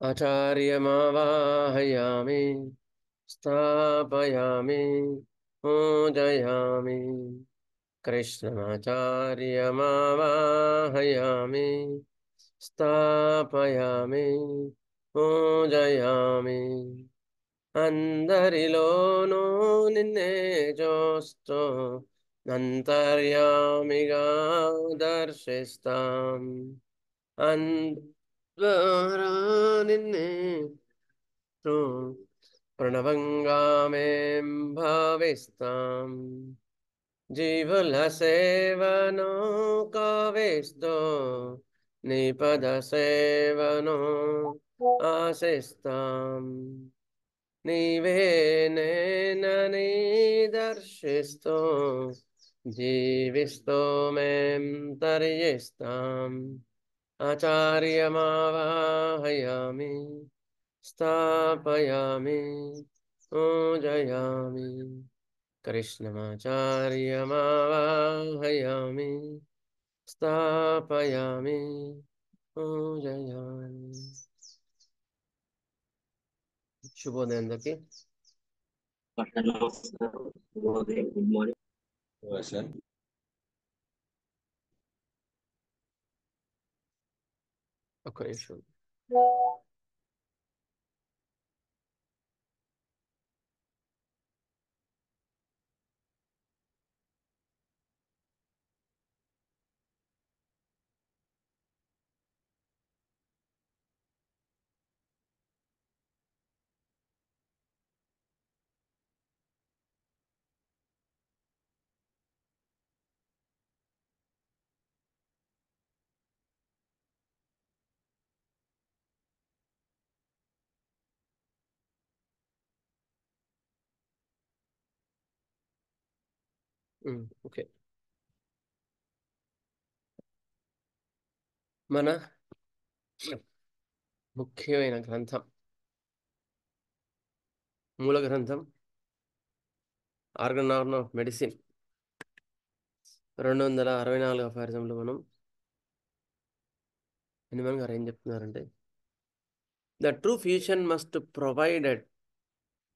आचार्यमावाहयामि स्थापयामि पूजयामि कृष्णमाचार्यमावाहयामि स्थापयामि पूजयामि అందరిలోనూ నిన్నే చూస్తూ అంతర్యామిగా దర్శిస్తాం ద్వారా నిన్నే చూ ప్రణవంగా మేం భావిస్తాం జీవుల సేవను కావిస్తూ నీ పద సేవను ఆశిస్తాం నీవే నేనని దర్శిస్తూ జీవిస్తూ మేం తరిస్తాం ఆచార్యమావాహయామి స్థాపయామి పూజయామి కృష్ణమాచార్యమావాహయామి స్థాపయామి పూజయామి. శుభోదయం అందరికి. Good morning. ఒక్క నిమిషం. ఓకే, మన ముఖ్యమైన గ్రంథం, మూల గ్రంథం ఆర్గన్ ఆఫ్ మెడిసిన్ 264వ పాఠంలో మనం హనుమాన్ గారు ఏం చెప్తున్నారంటే, the true physician must provided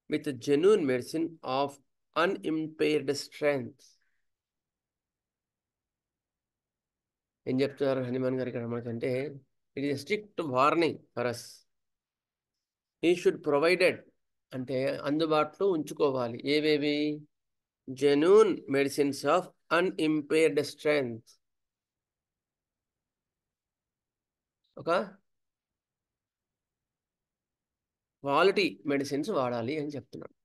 with genuine medicine of unimpaired strength. ఏం చెప్తున్నారు హనుమాన్ గారు ఇక్కడ మనకంటే, it is strict warning for us. He should provided అంటే అందుబాటులో ఉంచుకోవాలి ఏవేవి? Genuine medicines of unimpaired strength. ఒక క్వాలిటీ మెడిసిన్స్ వాడాలి అని చెప్తున్నాడు.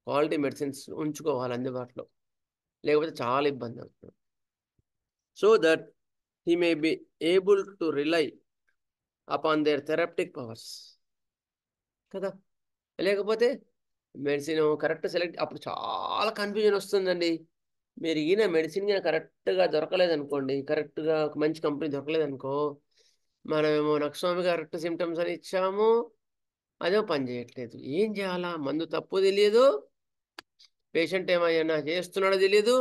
క్వాలిటీ మెడిసిన్స్ ఉంచుకోవాలి అందుబాటులో, లేకపోతే చాలా ఇబ్బంది అవుతుంది. So that he may be able to rely upon there therapeutic powers కదా. లేకపోతే మెడిసిన్ కరెక్ట్ సెలెక్ట్, అప్పుడు చాలా కన్ఫ్యూజన్ వస్తుందండి. మీరు ఈయన మెడిసిన్ కరెక్ట్గా దొరకలేదనుకోండి, కరెక్ట్గా ఒక మంచి కంపెనీ దొరకలేదనుకో, మనమేమో నక్స్వామి కరెక్ట్ సిమ్టమ్స్ అని ఇచ్చాము, అదేమో పని చేయట్లేదు. ఏం చేయాలా? మందు తప్పు తెలియదు, పేషెంట్ ఏమైనా చేస్తున్నాడో తెలియదు,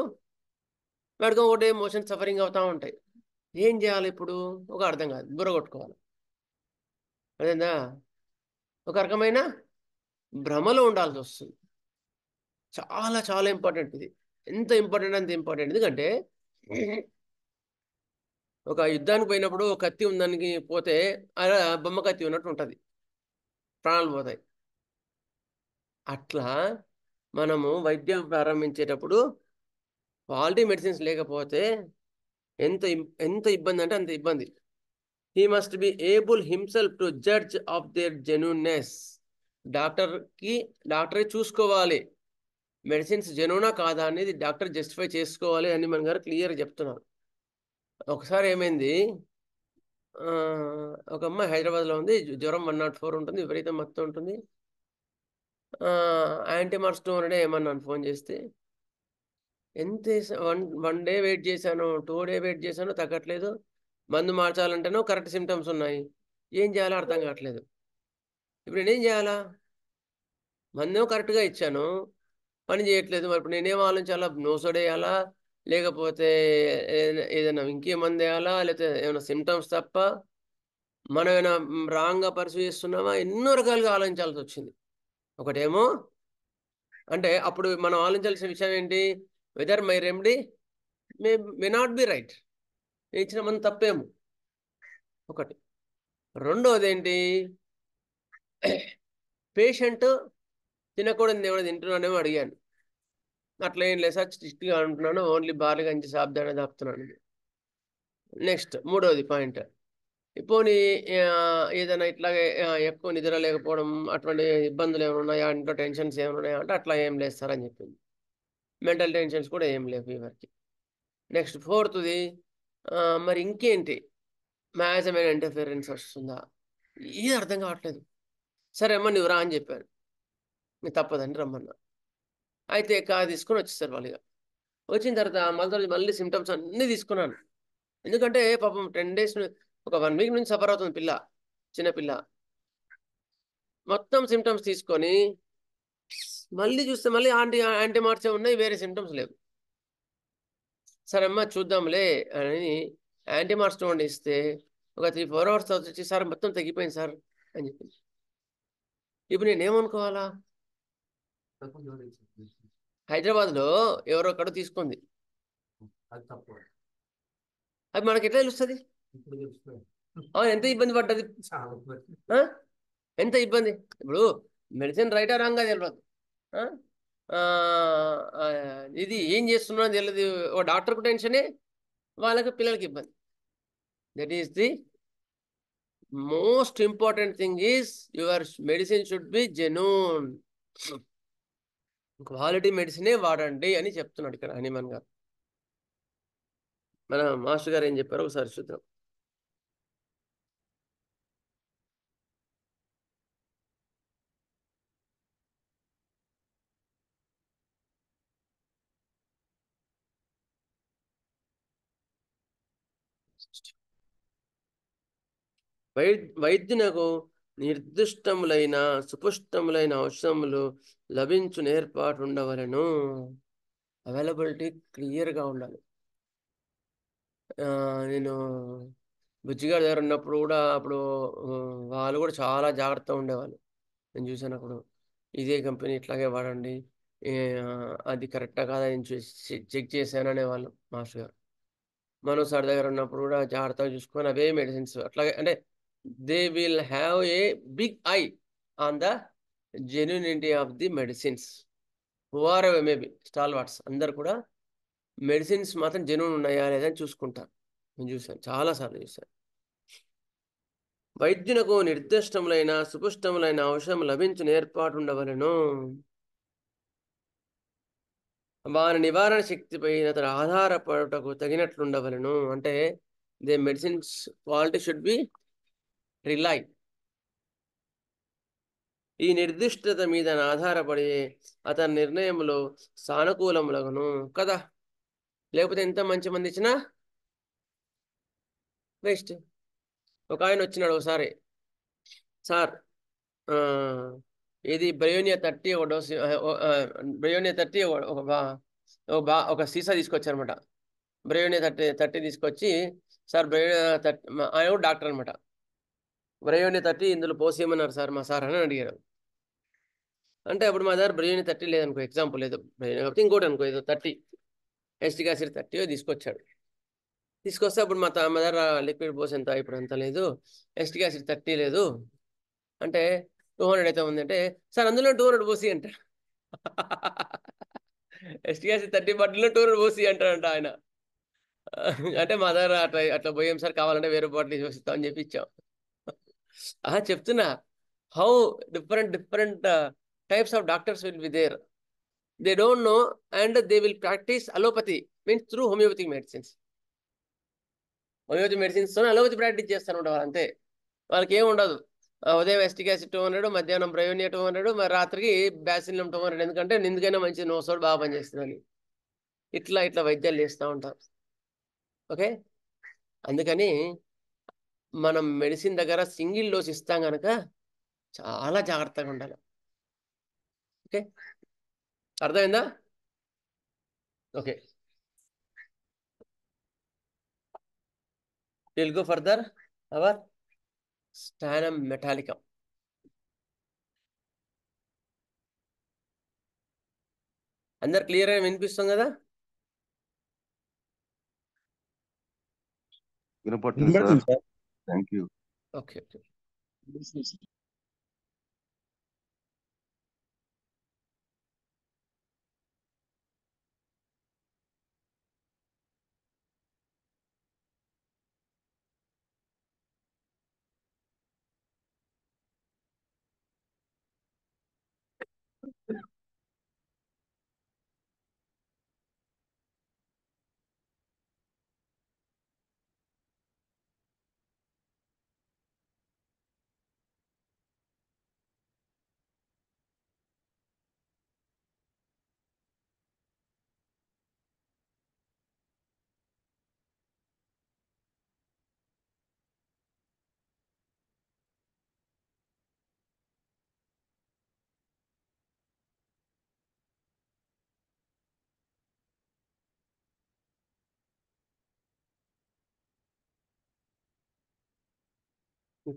వాడికి ఒకటే మోషన్ సఫరింగ్ అవుతూ ఉంటాయి. ఏం చేయాలి ఇప్పుడు? ఒక అర్థం కాదు, బుర్ర కొట్టుకోవాలి. అదేందా? ఒక రకమైన భ్రమలో ఉండాల్సి వస్తుంది. చాలా చాలా ఇంపార్టెంట్ ఇది. ఎంత ఇంపార్టెంట్ అంత ఇంపార్టెంట్. ఎందుకంటే ఒక యుద్ధానికి పోయినప్పుడు ఒక కత్తి ఉందానికి పోతే అలా బొమ్మ కత్తి ఉన్నట్టు ఉంటుంది, ప్రాణాలు పోతాయి. అట్లా మనము వైద్యం ప్రారంభించేటప్పుడు క్వాలిటీ మెడిసిన్స్ లేకపోతే ఎంత ఎంత ఇబ్బంది అంటే అంత ఇబ్బంది. He must be able himself to judge of their genuineness. డాక్టరే చూసుకోవాలి మెడిసిన్స్ జెన్యూనా కాదా అనేది, డాక్టర్ జస్టిఫై చేసుకోవాలి అని మన గారు క్లియర్గా చెప్తున్నారు. ఒకసారి ఏమైంది, ఒక అమ్మాయి హైదరాబాద్లో ఉంది, జ్వరం 104 ఉంటుంది, విపరీతం మొత్తం ఉంటుంది. యాంటీమార్స్టోన్ ఏమన్నాను ఫోన్ చేస్తే, ఎంత వన్ డే వెయిట్ చేశాను, 2 డే వెయిట్ చేశాను, తగ్గట్లేదు. మందు మార్చాలంటేనో కరెక్ట్ సిమ్టమ్స్ ఉన్నాయి, ఏం చేయాలో అర్థం కావట్లేదు. ఇప్పుడు నేనేం చేయాలా? మందేమో కరెక్ట్గా ఇచ్చాను, పని చేయట్లేదు. మరి ఇప్పుడు నేనేం ఆలోచించాలా? నోసోడ్ వేయాలా, లేకపోతే ఏదైనా ఇంకే మంది వేయాలా, లేకపోతే ఏమైనా సిమ్టమ్స్ తప్ప మనం ఏమైనా రాంగ్గా పర్సీవ్ చేస్తున్నామా, ఎన్నో రకాలుగా ఆలోచించాల్సి వచ్చింది. ఒకటేమో అంటే అప్పుడు మనం ఆలోచించాల్సిన విషయం ఏంటి, whether my remedy may may not be right, ఇచ్చిన మన తప్పేమో ఒకటి. రెండోది ఏంటి, పేషెంట్ తినకూడదు ఏమైనా తింటున్నానేమో అడిగాను. అట్లా ఏం లేదు సార్, స్ట్రిక్ట్గా అంటున్నాను, ఓన్లీ బార్లీ గంజి సాబ్దానే తాపుతున్నాను. నెక్స్ట్ మూడోది పాయింట్, పోనీ ఏదైనా ఇట్లాగే ఎక్కువ నిద్ర లేకపోవడం అటువంటి ఇబ్బందులు ఏమైనా ఉన్నాయా, ఇంట్లో టెన్షన్స్ ఏమైనా ఉన్నాయా అంటే అట్లా ఏం లేదు సార్ అని చెప్పింది. మెంటల్ టెన్షన్స్ కూడా ఏం లేవు ఫీవర్కి. నెక్స్ట్ ఫోర్త్ది, మరి ఇంకేంటి మ్యాజమైన ఇంటర్ఫిరెన్స్ వస్తుందా, ఇది అర్థం కావట్లేదు. సరే అమ్మ నువ్వు రా అని చెప్పాను, నీకు తప్పదండి రమ్మన్నా. అయితే తీసుకొని వచ్చేసారు వాళ్ళు. వచ్చిన తర్వాత మళ్ళీ సిమ్టమ్స్ అన్నీ తీసుకున్నాను. ఎందుకంటే పాపం 10 days ఒక 1 week నుంచి సఫర్ అవుతుంది పిల్ల, చిన్నపిల్ల. మొత్తం సిమ్టమ్స్ తీసుకొని మళ్ళీ చూస్తే మళ్ళీ యాంటీమార్చే ఉన్నాయి, వేరే సిమ్టమ్స్ లేవు. సరే అమ్మా చూద్దాంలే అని యాంటీమార్స్ టోన్ ఇస్తే ఒక 3-4 hours తర్వాత వచ్చి సార్ మొత్తం తగ్గిపోయింది సార్ అని చెప్పింది. ఇప్పుడు నేనేమనుకోవాలా, హైదరాబాద్లో ఎవరో ఒకడు తీసుకుంది, అది మనకి ఎట్లా తెలుస్తుంది, ఎంత ఇబ్బంది పడ్డది, ఎంత ఇబ్బంది. ఇప్పుడు మెడిసిన్ రైటా రాంగా తెలియదు, ఇది ఏం చేస్తున్నా తెలియదు, ఓ డాక్టర్కు టెన్షనే, వాళ్ళకి పిల్లలకి ఇబ్బంది. That is the most important thing is your medicine should be genuine, quality మెడిసినే వాడండి అని చెప్తున్నాడు ఇక్కడ హనుమాన్ గారు. మన మాస్టర్ గారు ఏం చెప్పారో ఒకసారి చూద్దాం. వైద్యునకు నిర్దిష్టములైన సుపుష్టములైన ఔషధములు లభించు ఏర్పాటు ఉండవలను. అవైలబిలిటీ క్లియర్గా ఉండాలి. నేను బుజ్జిగారి దగ్గర ఉన్నప్పుడు కూడా అప్పుడు వాళ్ళు కూడా చాలా జాగ్రత్తగా ఉండేవాళ్ళు. నేను చూసాను అప్పుడు, ఇదే కంపెనీ ఇట్లాగే వాడండి, అది కరెక్టా కాదా నేను చెక్ చేశాను అనేవాళ్ళు మాస్టర్ గారు. మనో సార్ దగ్గర ఉన్నప్పుడు కూడా జాగ్రత్తగా చూసుకొని అవే మెడిసిన్స్ అట్లాగే, అంటే they will have a big eye on the genuinity of the medicines. Who are maybe stall what's అందరు కూడా మెడిసిన్స్ మాత్రం జెన్యూన్ ఉన్నాయా లేదని చూసుకుంటారు. నేను చూశాను, చాలాసార్లు చూశాను. వైద్యునకు నిర్దిష్టములైన సుపుష్టములైన ఔషధం లభించిన ఏర్పాటు ఉండవలను. వారి నివారణ శక్తిపై అతను ఆధారపడటకు తగినట్లుండవలను. అంటే the medicines quality should be rely. ఈ నిర్దిష్టత మీద ఆధారపడి అతని నిర్ణయంలో సానుకూలములగును కదా. లేకపోతే ఎంత మంచి మంది ఇచ్చినా వేస్ట్. ఒక ఆయన వచ్చినాడు ఒకసారి, సార్ ఇది బ్రయోనియా 30 ఒక డోసు, బ్రయోనియా 30 ఒక సీసా తీసుకొచ్చారనమాట. బ్రయోనియా 30 తీసుకొచ్చి, సార్ బ్రయోనియా 30, ఆయన కూడా డాక్టర్ అనమాట. బ్రయోనియా 30 ఇందులో పోసేయమన్నారు సార్ మా సార్ అని అడిగారు. అంటే అప్పుడు మా దగ్గర బ్రయోనియా 30 లేదనుకో, ఎగ్జాంపుల్ లేదు బ్రయోనియా కాబట్టి ఇంకోటి అనుకో, ఏదో 30 ఎస్టిక్ యాసిడ్ 30 తీసుకొచ్చాడు. తీసుకొస్తే అప్పుడు మా దగ్గర లిక్విడ్ పోసి ఎంత ఇప్పుడు అంత లేదు, ఎస్టిక్ యాసిడ్ 30 లేదు అంటే 200 అయితే ఉందంటే, సార్ అందులో 200 పోసి అంట. ఎస్టిక్ యాసిడ్ 30 బాటిల్లో 200 పోసి అంటాడంట ఆయన. అంటే మా దగ్గర అట్లా అట్లా పోయాం సార్, కావాలంటే వేరే బాటిల్ చూపిస్తాం అని చెప్పి ఇచ్చాం. చెప్తున్నా, how different types of doctors will be there. They don't know and they will practise allopathy, means through homeopathic medicines. Homeopathy మెడిసిన్స్తో అలోపతి ప్రాక్టీస్ చేస్తాను వాళ్ళు అంతే. వాళ్ళకి ఏమి ఉండదు, ఉదయం ఎస్టిక్ యాసిడ్ 200, మధ్యాహ్నం బ్రయోనియా 200, మరి రాత్రికి బ్యాసిలినం 200, ఎందుకంటే నిందుకైనా మంచి నోసోడు బాగా పనిచేస్తుందని. ఇట్లా వైద్యాలు చేస్తూ ఉంటారు. ఓకే, అందుకని మనం మెడిసిన్ దగ్గర సింగిల్ డోస్ ఇస్తాం కనుక చాలా జాగ్రత్తగా ఉండాలి. ఓకే, అర్థమైందా? Okay, will go further our stannum metallicum. అందరు క్లియర్ గా వినిపిస్తుంది కదా? వినపడుతుంది sir. Sir. Thank you. Okay okay.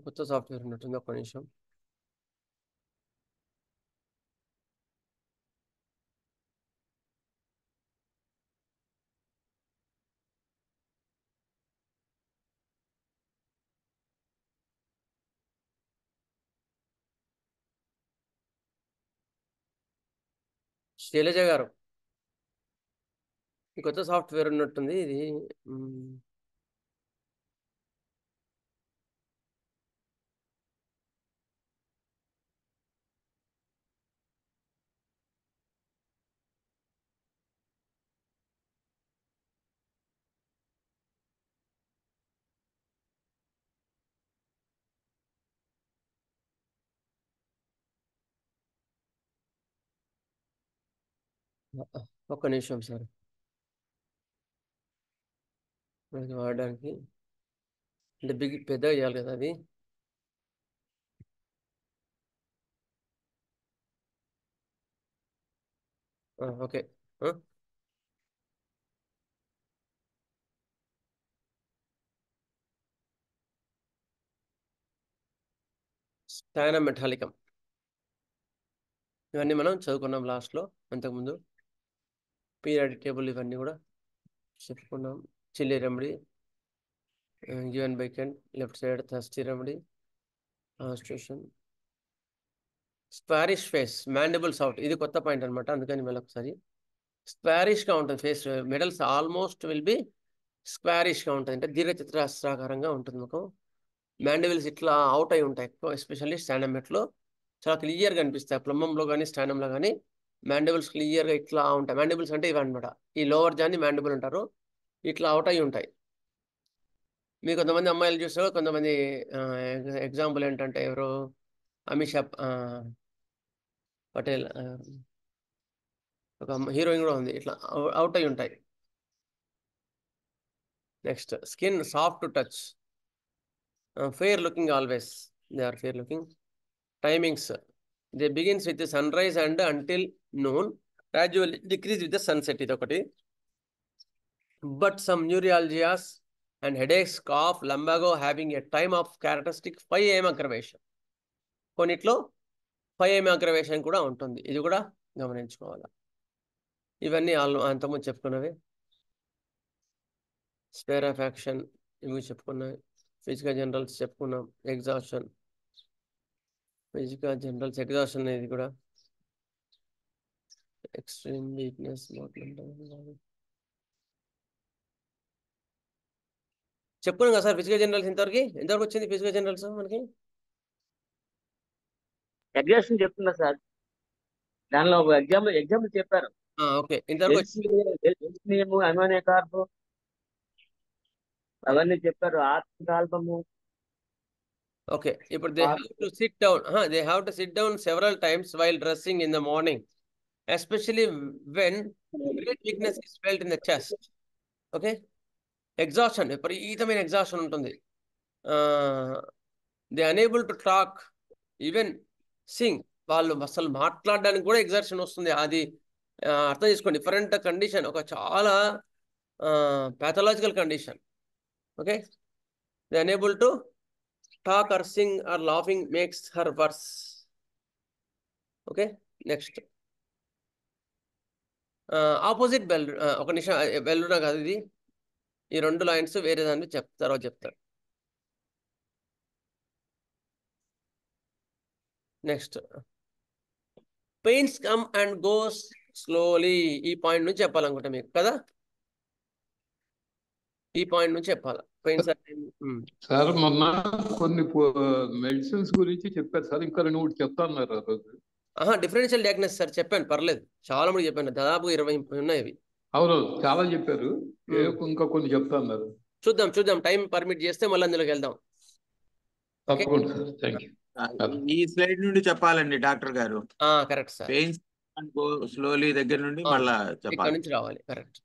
కొత్త సాఫ్ట్వేర్ ఉన్నట్టుంది, ఒక్క నిమిషం. శైలజ గారు, ఈ కొత్త సాఫ్ట్వేర్ ఉన్నట్టుంది ఇది. ఒక్క నిమిషం సార్, మనకి వాడడానికి అంటే పెద్దగా చేయాలి కదా అది. ఓకే. స్టానం మెటాలికం, ఇవన్నీ మనం చదువుకున్నాం లాస్ట్లో అంతకుముందు. పీరియాడిక్ టేబుల్ ఇవన్నీ కూడా చెప్పుకున్నాం. Chilly remedy given by Kent, left side thirsty remedy, constitution. Squarish face, mandibles out, ఇది కొత్త పాయింట్ అనమాట, అందుకని మళ్ళీ ఒకసారి స్క్వారిష్గా ఉంటుంది face. Medals almost will be స్క్వారిష్గా ఉంటుంది, అంటే దీర్ఘచతురస్రాకారంగా ఉంటుంది ముఖం. మ్యాండిబుల్స్ ఇట్లా అవుట్ అయి ఉంటాయి ఎక్కువ, ఎస్పెషల్లీ స్టాండమెట్లో చాలా క్లియర్గా కనిపిస్తాయి. ప్లమ్మంలో కానీ స్టాండంలో కానీ మ్యాండిబుల్స్ క్లియర్గా ఇట్లా ఉంటాయి. మ్యాండిబుల్స్ అంటే ఇవన్నమాట, ఈ లోవర్ జాన్ని మ్యాండిబుల్ అంటారు. ఇట్లా అవుట్ అయి ఉంటాయి. మీ కొంతమంది అమ్మాయిలు చూస్తారు, కొంతమంది ఎగ్జాంపుల్ ఏంటంటే ఎవరు, అమిషా పటేల్, ఒక హీరోయిన్ కూడా ఉంది, ఇట్లా అవుట్ అయి ఉంటాయి. Next skin soft to touch, fair looking always, they are fair looking. Timings, they begins with sun rise and until noon, gradually decrease with the sunset, ఇది ఒకటి. But some neuralgias and headaches, cough, lumbago having a time of characteristic 5 AM aggravation. కొన్నిట్లో 5 AM aggravation కూడా ఉంటుంది, ఇది కూడా గమనించుకోవాలి. ఇవన్నీ అంతకుముందు చెప్పుకున్నవి. స్పేర్ ఆఫ్ యాక్షన్ ఇవి చెప్పుకున్నాయి. ఫిజికల్ జనరల్స్ చెప్పుకున్నాం. ఎగ్జాషన్, ఫిజికల్ జనరల్స్ ఎగ్జాషన్ ఇది కూడా. ఎక్స్ట్రీమ్ వీక్నెస్, చెప్పుకున్నాం కదా సార్ ఫిజికల్ జనరల్స్. ఎంతవరకు వచ్చింది ఫిజికల్ జనరల్స్ మనకి? ఎగ్జామ్షన్ చెప్తున్నా సార్, దానిలో ఒక ఎగ్జాంపుల్ చెప్పారు. ఓకే, ఇంతవరకు అమోనియా కార్బు అవన్నీ చెప్పారు. ఆల్బము. ఓకే, ఇప్పుడు they have to SIT down several times while dressing in the morning, especially when great weakness is felt in the chest. Okay, exhaustion, విపరీతమైన ఎగ్జాషన్ ఉంటుంది. They unable to talk, even Singh, వాళ్ళు అసలు మాట్లాడడానికి కూడా exertion వస్తుంది. అది అర్థం చేసుకోండి. డిఫరెంట్ కండిషన్, ఒక చాలా pathological condition. Okay, they unable to talk or sing or laughing makes her worse. Okay, next. Opposite bell, ఒక నిమిషం, బెల్లునా కాదు ఇది. ఈ 2 లైన్స్ వేరే దాన్ని చెప్తారు. Next, pains come and goes slowly. ఈ పాయింట్ నుంచి చెప్పాలనుకుంటా మీకు కదా, ఈ పాయింట్ నుంచి చెప్పాలి. పెయిన్స్ సార్ మొన్న కొన్ని మెడిసిన్స్ గురించి చెప్పారు సార్, ఇంకా 2 చెప్తా అన్నారు ఆ రోజు. డిఫరెన్షియల్ డయాగ్నోసిస్ సార్ చెప్పాను, పర్లేదు, చాలా మంది చెప్పాను, దాదాపు 20 ఉన్నాయి ఇవి. అవును, చాలా చెప్పారు, ఇంకా కొన్ని చెప్తా అన్నారు. చూద్దాం, టైం పర్మిట్ చేస్తే మళ్ళీ అందులోకి వెళ్దాం. తప్పకుండా సార్, థ్యాంక్ యూ. ఈ స్లైడ్ నుండి చెప్పాలండి డాక్టర్ గారు. Correct sir. పెయిన్స్ స్లోలీ దగ్గర నుండి మళ్ళా ఇక్కడ చెప్పాలి. నుంచి రావాలి. Correct.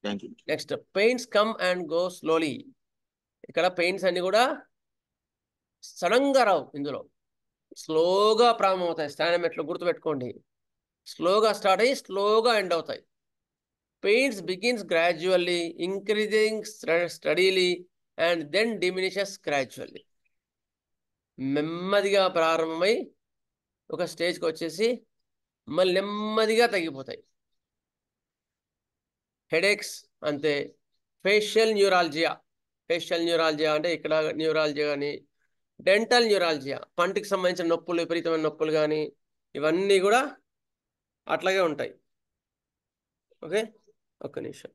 Thank you. Next, pains come and go slowly. ఇక్కడ పెయిన్స్ అన్ని కూడా సడన్ గా రావు, ఇందులో స్లోగా ప్రారంభం అవుతాయి. స్థానం ఎట్లా గుర్తుపెట్టుకోండి, స్లోగా స్టార్ట్ అయ్యి స్లోగా ఎండ్ అవుతాయి. Pains begins gradually, increasing steadily and then diminishes gradually. నెమ్మదిగా ప్రారంభమై ఒక స్టేజ్కి వచ్చేసి మళ్ళీ నెమ్మదిగా తగ్గిపోతాయి. హెడేక్స్ అంతే. ఫేషియల్ న్యూరాలజియా అంటే ఇక్కడ న్యూరాలజియా కానీ, డెంటల్ న్యూరాలజియా పంటికి సంబంధించిన నొప్పులు, విపరీతమైన నొప్పులు కానీ, ఇవన్నీ కూడా అట్లాగే ఉంటాయి. ఓకే, ఒక్క నిమిషం.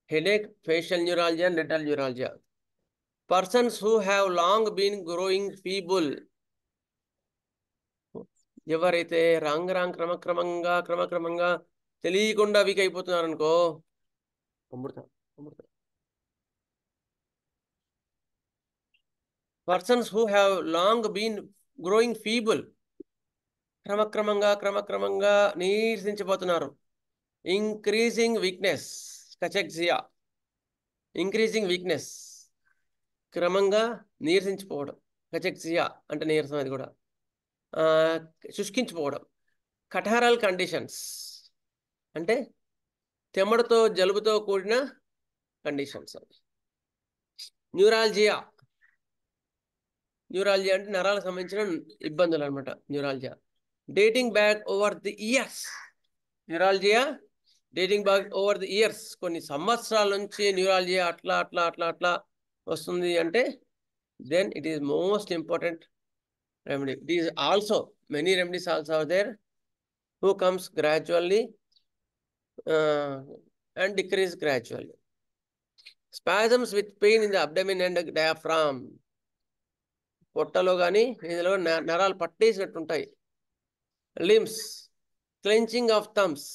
headache, facial neuralgia and dental neuralgia. Persons who have long been growing feeble. ఎవరైతే క్రమక్రమంగా తెలియకుండా వీక్ అయిపోతున్నారు అనుకో, persons who have long been growing feeble, క్రమక్రమంగా నీరసించిపోతున్నారు. Increasing weakness, cachexia, increasing weakness, క్రమంగా నీరసించిపోవడం. కచెక్సియా అంటే నీరసం, అది కూడా. శుష్కించిపోవడం. కటారల్ కండిషన్స్ అంటే తెమ్మడతో జలుబుతో కూడిన కండిషన్స్. న్యూరాలజియా అంటే నరాలకు సంబంధించిన ఇబ్బందులు అనమాట. Neuralgia dating back over the years. Neuralgia dating back over the years, కొన్ని సంవత్సరాల నుంచి న్యూరాలజియా అట్లా వస్తుంది అంటే, then it is most important remedy. It is also, many remedies also are there who comes gradually and decrease gradually. Spasms with pain in the abdomen and diaphragm. పొట్టలో కానీ ఇందులో నరాలు పట్టేసినట్టు ఉంటాయి. లిమ్స్, క్లెంచింగ్ ఆఫ్ థమ్స్,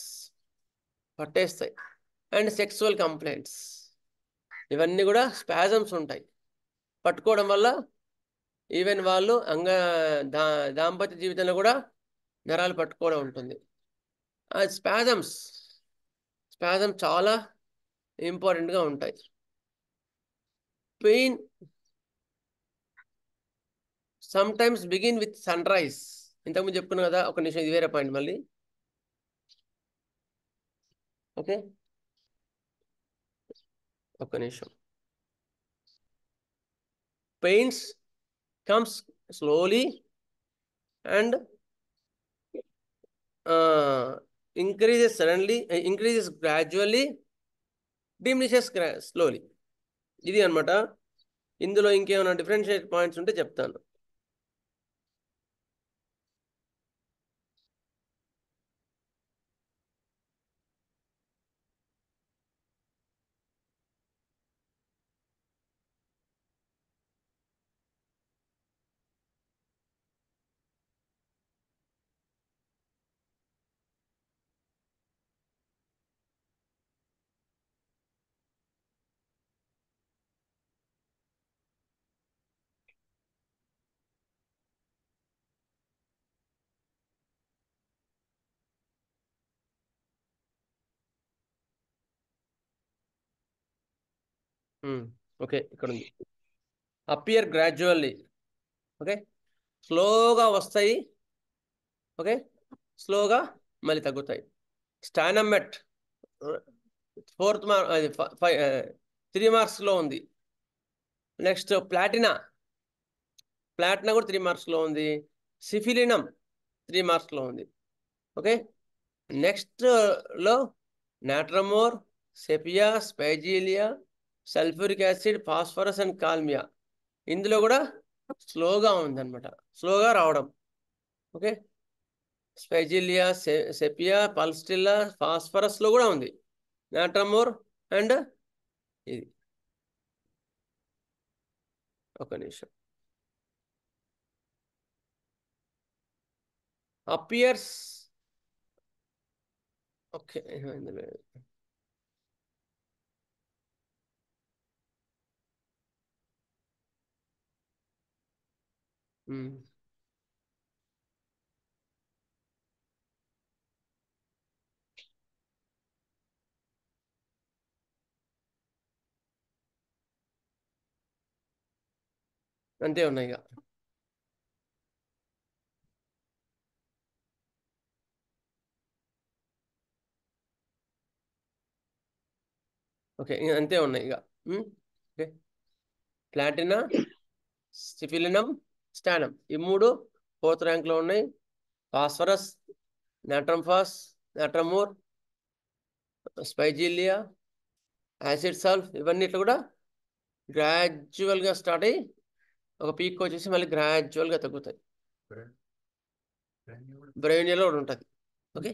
పట్టేస్తాయి. And sexual complaints, ఇవన్నీ కూడా spasms ఉంటాయి. పట్టుకోవడం వల్ల ఈవెన్ వాళ్ళు దాంపత్య జీవితంలో కూడా నరాలు పట్టుకోవడం ఉంటుంది. స్పాజమ్స్ చాలా ఇంపార్టెంట్గా ఉంటాయి. Pain some times begin with sun rise. ఇంతకుముందు చెప్పుకున్నాం కదా, ఒక నిమిషం, ఇది వేరే పాయింట్ మళ్ళీ. ఓకే, ఒక్క నిమిషం. Pains comes slowly and increases suddenly, increases gradually, diminishes slowly. ఇది అన్నమాట. ఇందులో ఇంకేమైనా డిఫరెన్షియేట్ పాయింట్స్ ఉంటే చెప్తాను. ఓకే, ఇక్కడ ఉంది. Appear gradually. ఓకే, స్లోగా వస్తాయి. ఓకే, స్లోగా మళ్ళీ తగ్గుతాయి. స్టానమెట్, 4th మార్క్, 3 మార్క్స్లో ఉంది. నెక్స్ట్ ప్లాటినా కూడా 3 మార్క్స్లో ఉంది. సిఫిలినం 3 మార్క్స్లో ఉంది. ఓకే, నెక్స్ట్ లో natrum mur, sepia, spigelia, sulphuric acid, phosphorus and kalmia. ఇందులో కూడా స్లోగా ఉందన్నమాట, స్లోగా రావడం. ఓకే, స్పైజిలియా, సెపియా, పల్స్టిల్లా, ఫాస్ఫరస్లో కూడా ఉంది. నాట్రమోర్ అండ్ ఇది ఒక నిమిషం. అపియర్స్ ఓకే, అంతే ఉన్నాయి ఇక. ఓకే, అంతే ఉన్నాయి ఇక. ఓకే, ప్లాటినా, సిఫిలినం, స్టానం ఈ 3 4th ర్యాంక్లో ఉన్నాయి. ఫాస్ఫరస్, నాట్రమ్ఫాస్, నాట్రమోర్, స్పైజిలియా, యాసిడ్ సల్ఫ్ ఇవన్నిట్లో కూడా గ్రాడ్యువల్గా స్టార్ట్ అయ్యి ఒక పీక్ వచ్చేసి మళ్ళీ గ్రాడ్యువల్గా తగ్గుతాయి. బ్రెయిన్లో కూడా ఉంటుంది. ఓకే,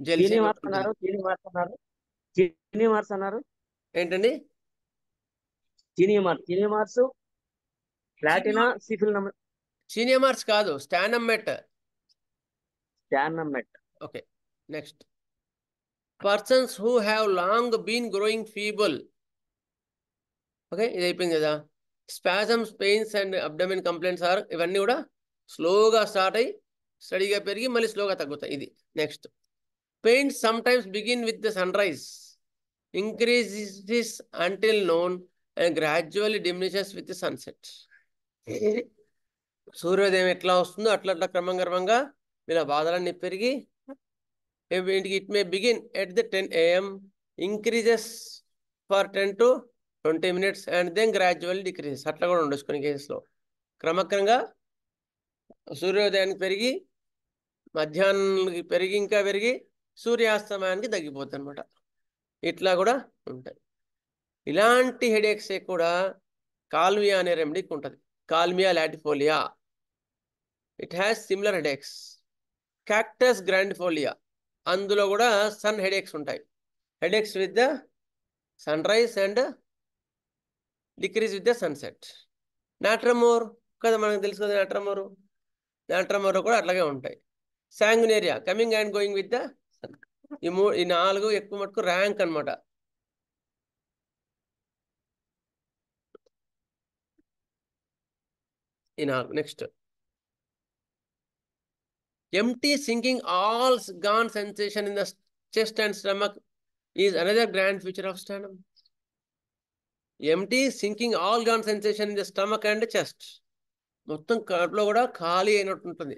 చీనీ మార్క్స్ అన్నారు. ఏంటండి? చీనీ మార్క్స్ ప్లాటినా, సిఫిలినం. చీనీ మార్క్స్ కాదు, stannum met. Okay, next persons who have long been growing feeble. ఓకే, ఇది అయిపోయింది కదా. Spasms, pains and abdomen complaints are ఇవన్నీ కూడా స్లోగా స్టార్ట్ అయ్యి స్టడీగా పెరిగి మళ్ళీ స్లోగా తగ్గుతాయి. ఇది next. Pains sometimes begin with the sun rise, increases until noon and gradually diminishes with sunset. సూర్యోదయం ఎట్లా వస్తుందో అట్లా క్రమంగా ఇలా బాధలన్నీ పెరిగి it may begin at the 10 AM, increases for 10 to 20 minutes and then gradually decreases. అట్లా కూడా ఉండొచ్చు కొన్ని కేసులో. క్రమక్రమంగా సూర్యోదయానికి పెరిగి మధ్యాహ్నానికి పెరిగి ఇంకా పెరిగి సూర్యాస్తమయానికి తగ్గిపోతుంది అనమాట. ఇట్లా కూడా ఉంటాయి. ఇలాంటి హెడేక్సే కూడా కాల్మియా అనే రెమెడీకి ఉంటుంది. Kalmia latifolia, it has similar headaches. Cactus grandifolia, అందులో కూడా సన్ హెడేక్స్ ఉంటాయి. Headaches with the sun rise and decrease with the sunset. Natrum mur కదా, మనకు తెలుసు కదా నాట్రమోర్ కూడా అట్లాగే ఉంటాయి. Sanguinaria, coming and going with the sun. ఈ 4 ఎక్కువ మటుకు ర్యాంక్ అనమాట. ఈ 4. Next empty sinking all gone sensation in the chest and stomach is another grand feature of sternum. Empty sinking all gone sensation in the stomach and chest, మొత్తం కడుపులో కూడా ఖాళీ అయినట్టు ఉంటుంది.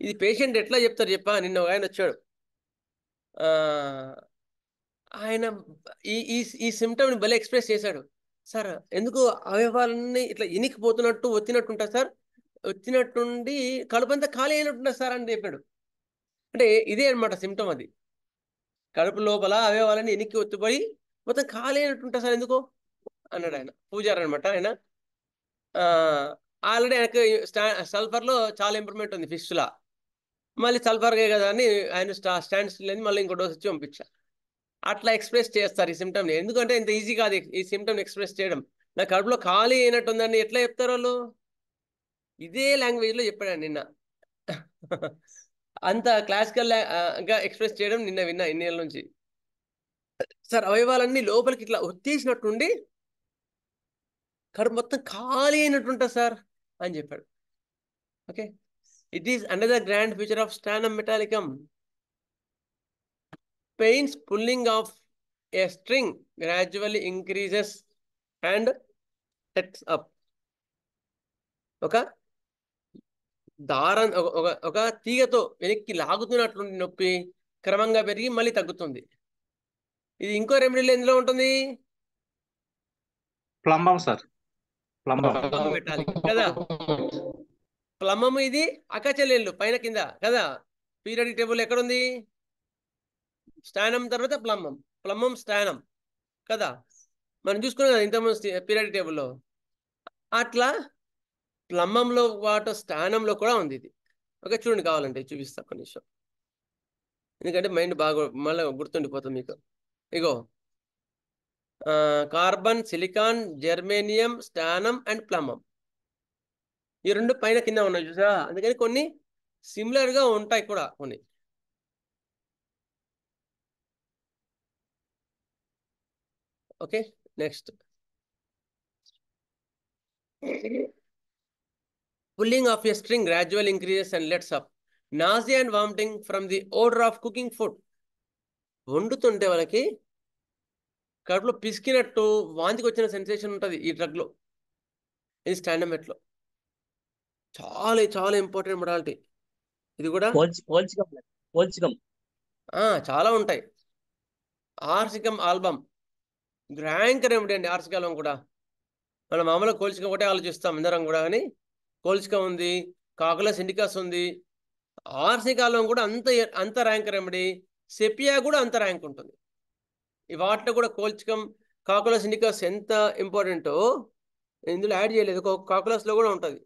ఇది పేషెంట్ ఎట్లా చెప్తారు చెప్పా? నిన్న ఆయన వచ్చాడు, ఆయన ఈ సిమ్టమ్ని భలే ఎక్స్ప్రెస్ చేశాడు. సార్ ఎందుకు అవయవాలన్నీ ఇట్లా ఇనికిపోతున్నట్టు వచ్చినట్టు ఉంటుంది సార్, వచ్చినట్టుండి కడుపంతా ఖాళీ అయినట్టుంటుంది సార్ అని చెప్పాడు. అంటే ఇదే అనమాట సిమ్టమ్. అది కడుపు లోపల అవయవాలన్నీ ఎనికి ఒత్తిపోయి మొత్తం ఖాళీ అయినట్టుంటా సార్ ఎందుకు అన్నాడు ఆయన. పూజారి అనమాట ఆయన. ఆల్రెడీ ఆయనకు సల్ఫర్లో చాలా ఇంప్రూవ్మెంట్ ఉంది, ఫిష్లా. మళ్ళీ సల్ఫర్గే కదా అని ఆయన స్టాండ్ స్టిల్ అని మళ్ళీ ఇంకో డోస్ ఇచ్చి పంపించా. అట్లా ఎక్స్ప్రెస్ చేస్తారు ఈ సిమ్టమ్ని. ఎందుకంటే ఇంత ఈజీ కాదు ఈ సిమ్టమ్ని ఎక్స్ప్రెస్ చేయడం. నా కడుపులో ఖాళీ అయినట్టుందని ఎట్లా చెప్తారు వాళ్ళు? ఇదే లాంగ్వేజ్లో చెప్పాడు నిన్న. అంత క్లాసికల్ గా ఎక్స్ప్రెస్ చేయడం నిన్న విన్నా ఇన్నేళ్ళ నుంచి. సార్ అవయవాలన్నీ లోపలికి ఇట్లా ఒత్తేసినట్టుండి కడుపు మొత్తం ఖాళీ అయినట్టుంటా సార్ అని చెప్పాడు. Okay, it is another grand feature of stannum metallicum. Pains pulling of a string gradually increases and sets up. ఒక దారం, ఒక తీగతో వెనక్కి లాగుతున్నట్లుండి నొప్పి క్రమంగా పెరిగి మళ్ళీ తగ్గుతుంది. ఇది ఇంకో రెమెడీలో ఎందులో ఉంటుంది? Plumbum sir, plumbum. ప్లంబం పెట్టాలి కదా. ప్లంబం ఇది అక్కచెల్లెళ్ళు పైన కింద కదా. పీరియాడిక్ టేబుల్ ఎక్కడుంది? స్టానం తర్వాత ప్లంబం, ప్లంబం స్టానం కదా. మనం చూసుకున్నాం కదా ఇంతకుముందు పీరియాడిక్ టేబుల్లో. అట్లా ప్లంబంలో వాటి స్థానంలో కూడా ఉంది ఇది. ఓకే, చూడండి, కావాలంటే చూపిస్తా ఒక నిమిషం, ఎందుకంటే మైండ్ బాగా మళ్ళీ గుర్తుండిపోతుంది మీకు. ఇగో carbon, silicon, germanium, stannum and plumbum, ఈ రెండు పైన కింద ఉన్నాయి చూసా. అందుకని కొన్ని సిమిలర్ గా ఉంటాయి కూడా కొన్ని. Okay, next pulling of a string gradually increases and lets up nausea and vomiting from the odor of cooking food. వండుతుంటే వాళ్ళకి కడుపులో పిసికినట్టు వాంతికి వచ్చిన సెన్సేషన్ ఉంటుంది ఈ డ్రగ్లో. ఇది స్టాండమెట్లో చాలా చాలా ఇంపార్టెంట్ మొడాలిటీ. ఇది కూడా చాలా ఉంటాయి. ఆర్సికం ఆల్బమ్ గ్రాంక్ రెమెడీ అండి. ఆర్సికం ఆల్బమ్ కూడా మనం మామూలుగా కోల్చికం ఒకటే ఆలోచిస్తాం అందరం కూడా, కానీ కోల్చికం ఉంది, కాకులస్ ఇండికాస్ ఉంది, ఆర్సిక్ ఆల్బమ్ కూడా అంత ర్యాంక్ రెమెడీ. సెపియా కూడా అంత ర్యాంక్ ఉంటుంది. ఈ వాటిలో కూడా కోల్చికం, కాకులస్ ఇండికాస్ ఎంత ఇంపార్టెంటో ఇందులో యాడ్ చేయలేదు. కాకులస్లో కూడా ఉంటుంది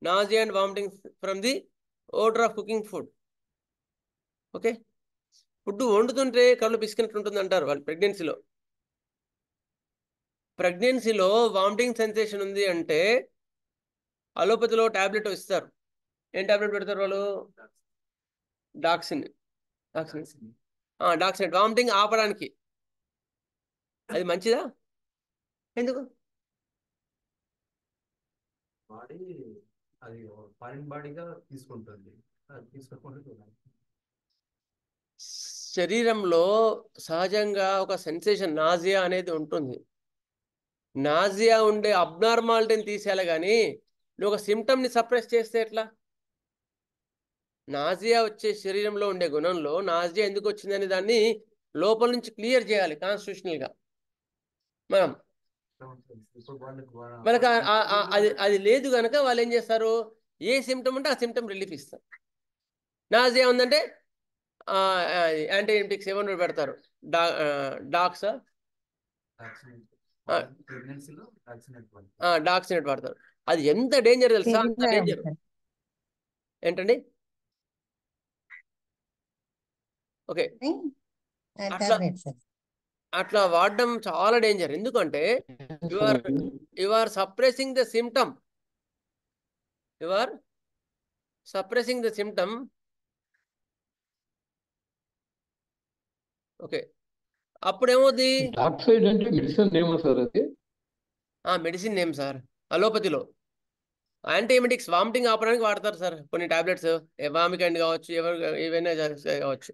nausea and vomiting from the odour of cooking food. Okay, food వండుతుంటే కళ్ళు పిసికినట్టు ఉంటుంది అంటారు వాళ్ళు ప్రెగ్నెన్సీలో వామిటింగ్ సెన్సేషన్ ఉంది అంటే అలోపతిలో టాబ్లెట్ ఇస్తారు. ఏం టాబ్లెట్ పెడతారు వాళ్ళు? డాక్సినేట్ వామిటింగ్ ఆపడానికి. అది మంచిదా? ఎందుకు? శరీరంలో సహజంగా ఒక సెన్సేషన్ నాజియా అనేది ఉంటుంది. నాజియా ఉండే అబ్నార్మాలిటీని తీసేయాలి, కానీ నువ్వు ఒక సిమ్టమ్ని సప్రెస్ చేస్తే ఎట్లా? నాజియా వచ్చే శరీరంలో ఉండే గుణంలో నాజియా ఎందుకు వచ్చిందని దాన్ని లోపల నుంచి క్లియర్ చేయాలి కాన్స్టిట్యూషనల్గా. మనం వాళ్ళకి అది లేదు కనుక వాళ్ళు ఏం చేస్తారు, ఏ సిమ్టమ్ ఉంటే ఆ సిమ్టమ్ రిలీఫ్ ఇస్తారు. నాజియా ఉందంటే యాంటీబయాటిక్స్ ఏమన్నా పెడతారు, డాక్సినేట్ వాడతారు. అది ఎంత డేంజర్ తెలుసా? అంత డేంజర్. ఏంటండి? ఓకే, అట్లా వాడడం చాలా డేంజర్. ఎందుకంటే you are suppressing the symptom. Okay, అప్పుడేమవుతుంది? డాక్సైడ్ అంటే మెడిసిన్ నేమ్ సార్ అది? Medicine name sir. అలోపతిలో యాంటీబయాటిక్స్ వామిటింగ్ ఆపడానికి వాడతారు సార్ కొన్ని టాబ్లెట్స్, వామికండ్ కావచ్చు, ఏవైనా కావచ్చు.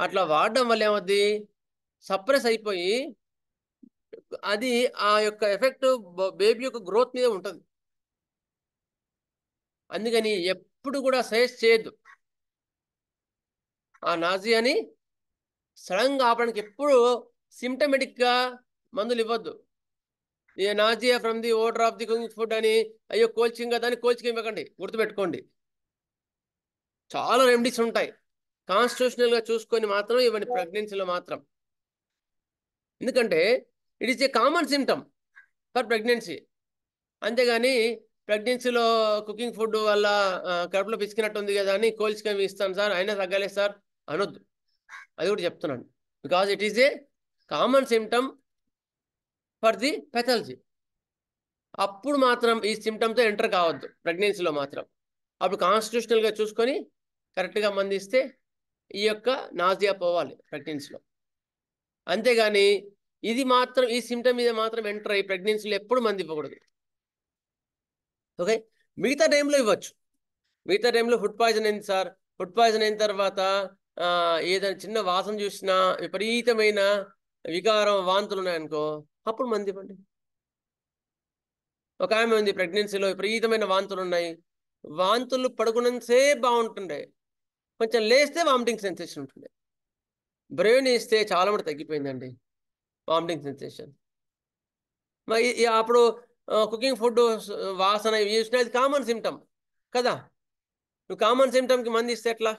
అట్లా వాడడం వల్ల ఏమవుద్ది, సప్రెస్ అయిపోయి అది ఆ యొక్క ఎఫెక్ట్ బేబీ యొక్క గ్రోత్ మీద ఉంటుంది. అందుకని ఎప్పుడు కూడా సజెస్ట్ చేయొద్దు ఆ నాజియాని సడన్గా ఆపడానికి. ఎప్పుడు సిమ్టమేటిక్గా మందులు ఇవ్వద్దు. Nausea from the odour of the cooking food అని అయ్యో కోల్చింగ్ కదా అని కోల్చింగ్ ఇవ్వకండి, గుర్తుపెట్టుకోండి. చాలా రెమెడీస్ ఉంటాయి, కాన్స్టిట్యూషనల్గా చూసుకొని మాత్రం ఇవ్వండి ప్రెగ్నెన్సీలో మాత్రం. ఎందుకంటే it is a common symptom for pregnancy. అంతేగాని ప్రెగ్నెన్సీలో కుకింగ్ ఫుడ్ వల్ల కడుపులో పిసికినట్టు ఉంది కదా అని కోల్చికం ఇస్తాను సార్ అయినా తగ్గలేదు సార్ అనొద్దు. అది కూడా చెప్తున్నాను, because it is a common symptom for the pathology. అప్పుడు మాత్రం ఈ సిమ్టమ్తో ఎంటర్ కావద్దు ప్రెగ్నెన్సీలో మాత్రం. అప్పుడు కాన్స్టిట్యూషనల్గా చూసుకొని కరెక్ట్గా మందిస్తే ఈ యొక్క నాజియా పోవాలి ప్రెగ్నెన్సీలో. అంతేగాని ఇది మాత్రం ఈ సిమ్టమ్ మీద మాత్రం ఎంటర్ అయ్యి ప్రెగ్నెన్సీలో ఎప్పుడు మంది ఇవ్వకూడదు. ఓకే, మిగతా టైంలో ఇవ్వచ్చు. మిగతా టైంలో ఫుడ్ పాయిజన్ అయింది సార్, ఫుడ్ పాయిజన్ అయిన తర్వాత ఏదైనా చిన్న వాసన చూసినా విపరీతమైన వికారం వాంతులు ఉన్నాయనుకో అప్పుడు మంది ఇవ్వండి. ఒక ఆమె ఉంది ప్రెగ్నెన్సీలో విపరీతమైన వాంతులు ఉన్నాయి, వాంతులు పడుకున్నంతసేపు బాగుంటుండే, కొంచెం లేస్తే వామిటింగ్ సెన్సేషన్ ఉంటుండే. బ్రెయిన్ ఇస్తే చాలా మటు తగ్గిపోయిందండి వామిటింగ్ సెన్సేషన్. మరి అప్పుడు కుకింగ్ ఫుడ్ వాసన ఇవి చూసినా అది కామన్ సిమ్టమ్ కదా. నువ్వు కామన్ సిమ్టమ్కి మంది ఇస్తే ఎట్లా?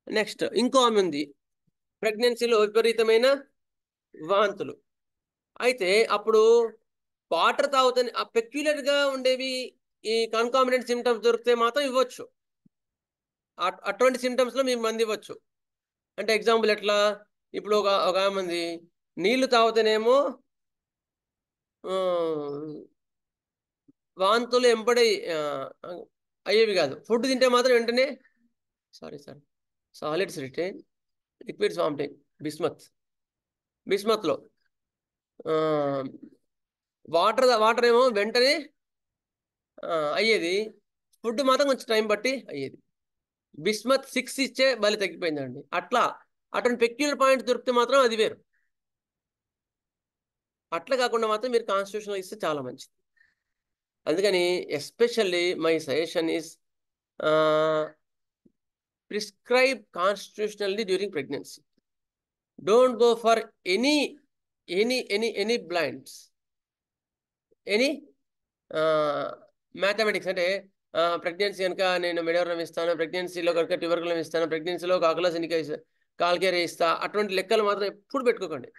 నెక్స్ట్ ఇంకో ఆమె ఉంది, ప్రెగ్నెన్సీలో విపరీతమైన వాంతులు. అయితే అప్పుడు వాటర్ తాగుతాను పెక్యులర్గా ఉండేవి ఈ కన్కామినెంట్ సిమ్టమ్స్ దొరికితే మాత్రం ఇవ్వచ్చు. అటువంటి సిమ్టమ్స్లో మేము మంది ఇవ్వచ్చు. అంటే ఎగ్జాంపుల్ ఎట్లా, ఇప్పుడు ఒక మంది నీళ్లు తాగుతానేమో వాంతులు ఎంబడి అయ్యేవి కాదు, ఫుడ్ తింటే మాత్రం వెంటనే సాలిడ్స్ రిటైన్ లిక్విడ్స్ వామిటింగ్. బిస్మత్లో వాటర్ ఏమో వెంటనే అయ్యేది, ఫుడ్ మాత్రం కొంచెం టైం బట్టి అయ్యేది. బిస్మత్ 6 ఇచ్చే బలి తగ్గిపోయిందండి. అటువంటి పెక్యులర్ పాయింట్ దొరికితే మాత్రం అది వేరు. అట్లా కాకుండా మాత్రం మీరు కాన్స్టిట్యూషనల్ ఇస్తే చాలా మంచిది. అందుకని especially my suggestion is prescribe constitutionally during pregnancy. Don't go for any blinds, any mathematics. అంటే ప్రెగ్నెన్సీ కనుక నేను మెడోరం ఇస్తాను, ప్రెగ్నెన్సీలో కనుక ట్యూబర్కులం ఇస్తాను, ప్రెగ్నెన్సీలో కాకులసినిక కాల్కేరియా ఇస్తా, అటువంటి లెక్కలు మాత్రం ఎప్పుడు పెట్టుకోకండి.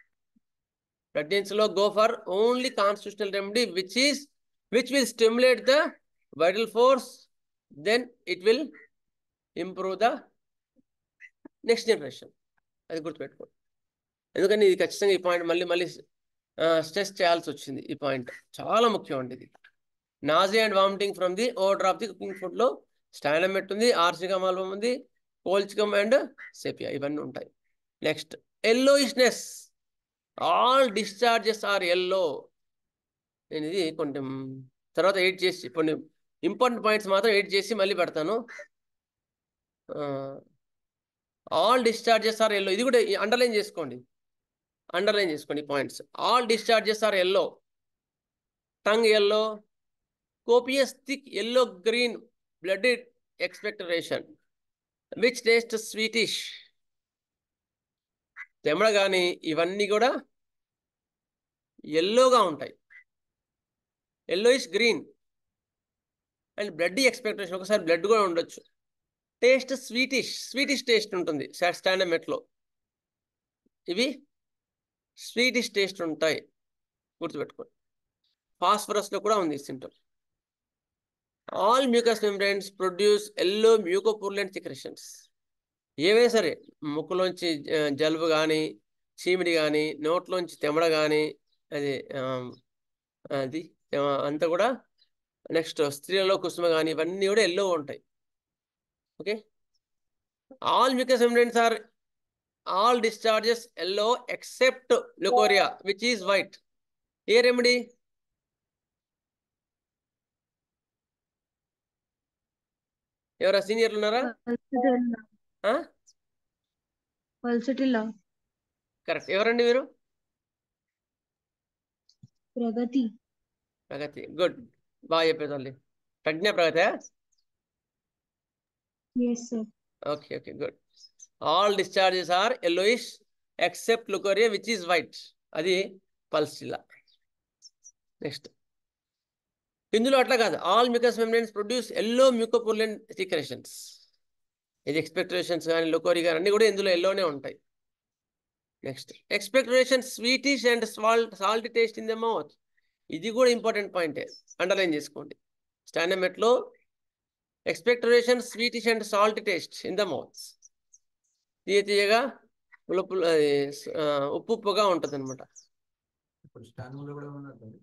ప్రెగ్నెన్సీలో go for only constitutional remedy which will stimulate the vital force, then it will improve the next generation. అది గుర్తుపెట్టుకోండి. ఎందుకని ఇది ఖచ్చితంగా ఈ పాయింట్ మళ్ళీ స్ట్రెస్ చేయాల్సి వచ్చింది. ఈ పాయింట్ చాలా ముఖ్యం అండి. ఇది nausea and vomiting from the over of the cooking ఫుడ్లో స్టానమెట్ ఉంది, ఆర్సికమ్ ఆల్బమ్ ఉంది, కోల్చికమ్ అండ్ సెపియా ఇవన్నీ ఉంటాయి. Next yellowishness, all discharges are yellow. నేను ఇది కొంచెం తర్వాత ఎడిట్ చేసి కొన్ని ఇంపార్టెంట్ పాయింట్స్ మాత్రం ఎడిట్ చేసి మళ్ళీ పెడతాను. ఆల్ డిశ్చార్జెస్ ఆర్ ఎల్లో, ఇది కూడా అండర్లైన్ చేసుకోండి points. All discharges are yellow, tongue yellow, copious thick yellow green blooded expectoration which taste sweetish. తెమడ కానీ ఇవన్నీ కూడా ఎల్లోగా ఉంటాయి, yellowish green and blood expectation, ఒకసారి బ్లడ్ కూడా ఉండొచ్చు. టేస్ట్ స్వీటిష్ టేస్ట్ ఉంటుంది స్టాండమెట్లో, ఇవి స్వీటిష్ టేస్ట్ ఉంటాయి, గుర్తుపెట్టుకోండి. ఫాస్ఫరస్లో కూడా ఉంది symptom. All mucous membranes produce yellow mucopurulent secretions. ఏవైనా సరే ముక్కులోంచి జలుబు కానీ, చీమిడి కానీ, నోట్లోంచి తెమడ కానీ, అది అంతా కూడా. నెక్స్ట్ స్త్రీలలో కుసుమ కానీ ఇవన్నీ కూడా ఎల్లో ఉంటాయి. Okay, all mucous membranes or all discharges yellow except leucorrhoea which is white. A remedy? ఎవరా సీనియర్లు ఉన్నారా? కరెక్ట్. ఎవరండి మీరు? ప్రగతి. గుడ్, బాగా చెప్పే తల్లి. Pragathi. Okay, good. All discharges are yellowish except leucorrhoea which is white, అది పల్స్టిల్లా. నెక్స్ట్ ఇందులో అట్లా కాదు, all mucous membranes produce yellow mucopurulent secretions. ఇది ఎక్స్పెక్టరేషన్స్ కానీ లుకోరియా కానీ అన్ని కూడా ఇందులో ఎల్లోనే ఉంటాయి. Next expectoration sweetish and salt taste in the mouth. ఇది కూడా ఇంపార్టెంట్ పాయింటే, అండర్లైన్ చేసుకోండి. స్టాండమెట్లో expectoration sweetish and salt taste in the mouth, తీయగా ఉప్పుగా ఉంటుంది అనమాట. ఇప్పుడు స్టాండంలో కూడా ఉన్నట్టుంది.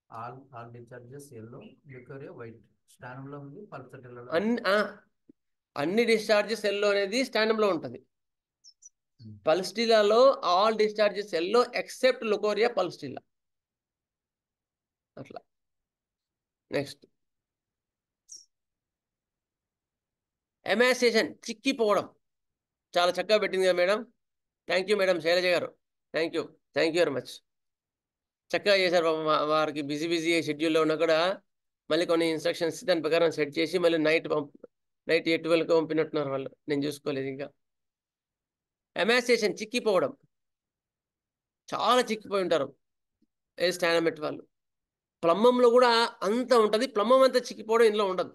All discharges yellow, leucorrhoea white. స్టాండంలో ఉంది, పల్సటిల్లో అన్ని డిశ్చార్జెస్ ఎల్లో అనేది స్టాండంలో ఉంటుంది. పల్స్టిల్లాలో all discharges yellow except leucorrhoea pulsatilla, అట్లా. నెక్స్ట్ ఎమాసేషన్, చిక్కిపోవడం. చాలా చక్కగా పెట్టింది కదా madam. Thank you madam Shailaja గారు, థ్యాంక్ యూ వెరీ మచ్. చక్కగా చేశారు. వారికి బిజీ షెడ్యూల్లో ఉన్నా కూడా మళ్ళీ కొన్ని ఇన్స్ట్రక్షన్స్ దాని ప్రకారం సెట్ చేసి మళ్ళీ నైట్ 8-12కి పంపినట్టున్నారు వాళ్ళు. నేను చూసుకోలేదు ఇంకా. ఎమాసియేషన్ చిక్కిపోవడం, చాలా చిక్కిపోయి ఉంటారు ఏ స్టానమెట్ వాళ్ళు. ప్లమ్మంలో కూడా అంత ఉంటుంది, ప్లమ్మం అంతా చిక్కిపోవడం ఇందులో ఉండదు.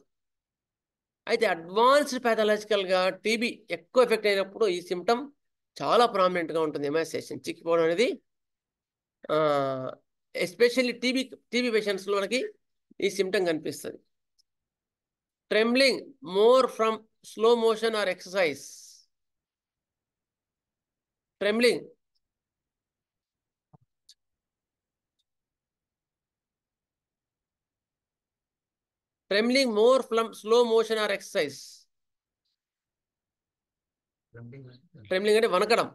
అయితే అడ్వాన్స్డ్ ప్యాథలాజికల్గా టీబీ ఎక్కువ ఎఫెక్ట్ అయినప్పుడు ఈ సిమ్టమ్ చాలా ప్రామినెంట్గా ఉంటుంది. ఎమాసియేషన్ చిక్కిపోవడం అనేది ఎస్పెషల్లీ టీబీ పేషెంట్స్లో మనకి ఈ సిమ్టమ్ కనిపిస్తుంది. Trembling more from slow motion or exercise. ట్రెంబ్లింగ్ more from slow motion or exercise. Trembling అంటే వనకడం.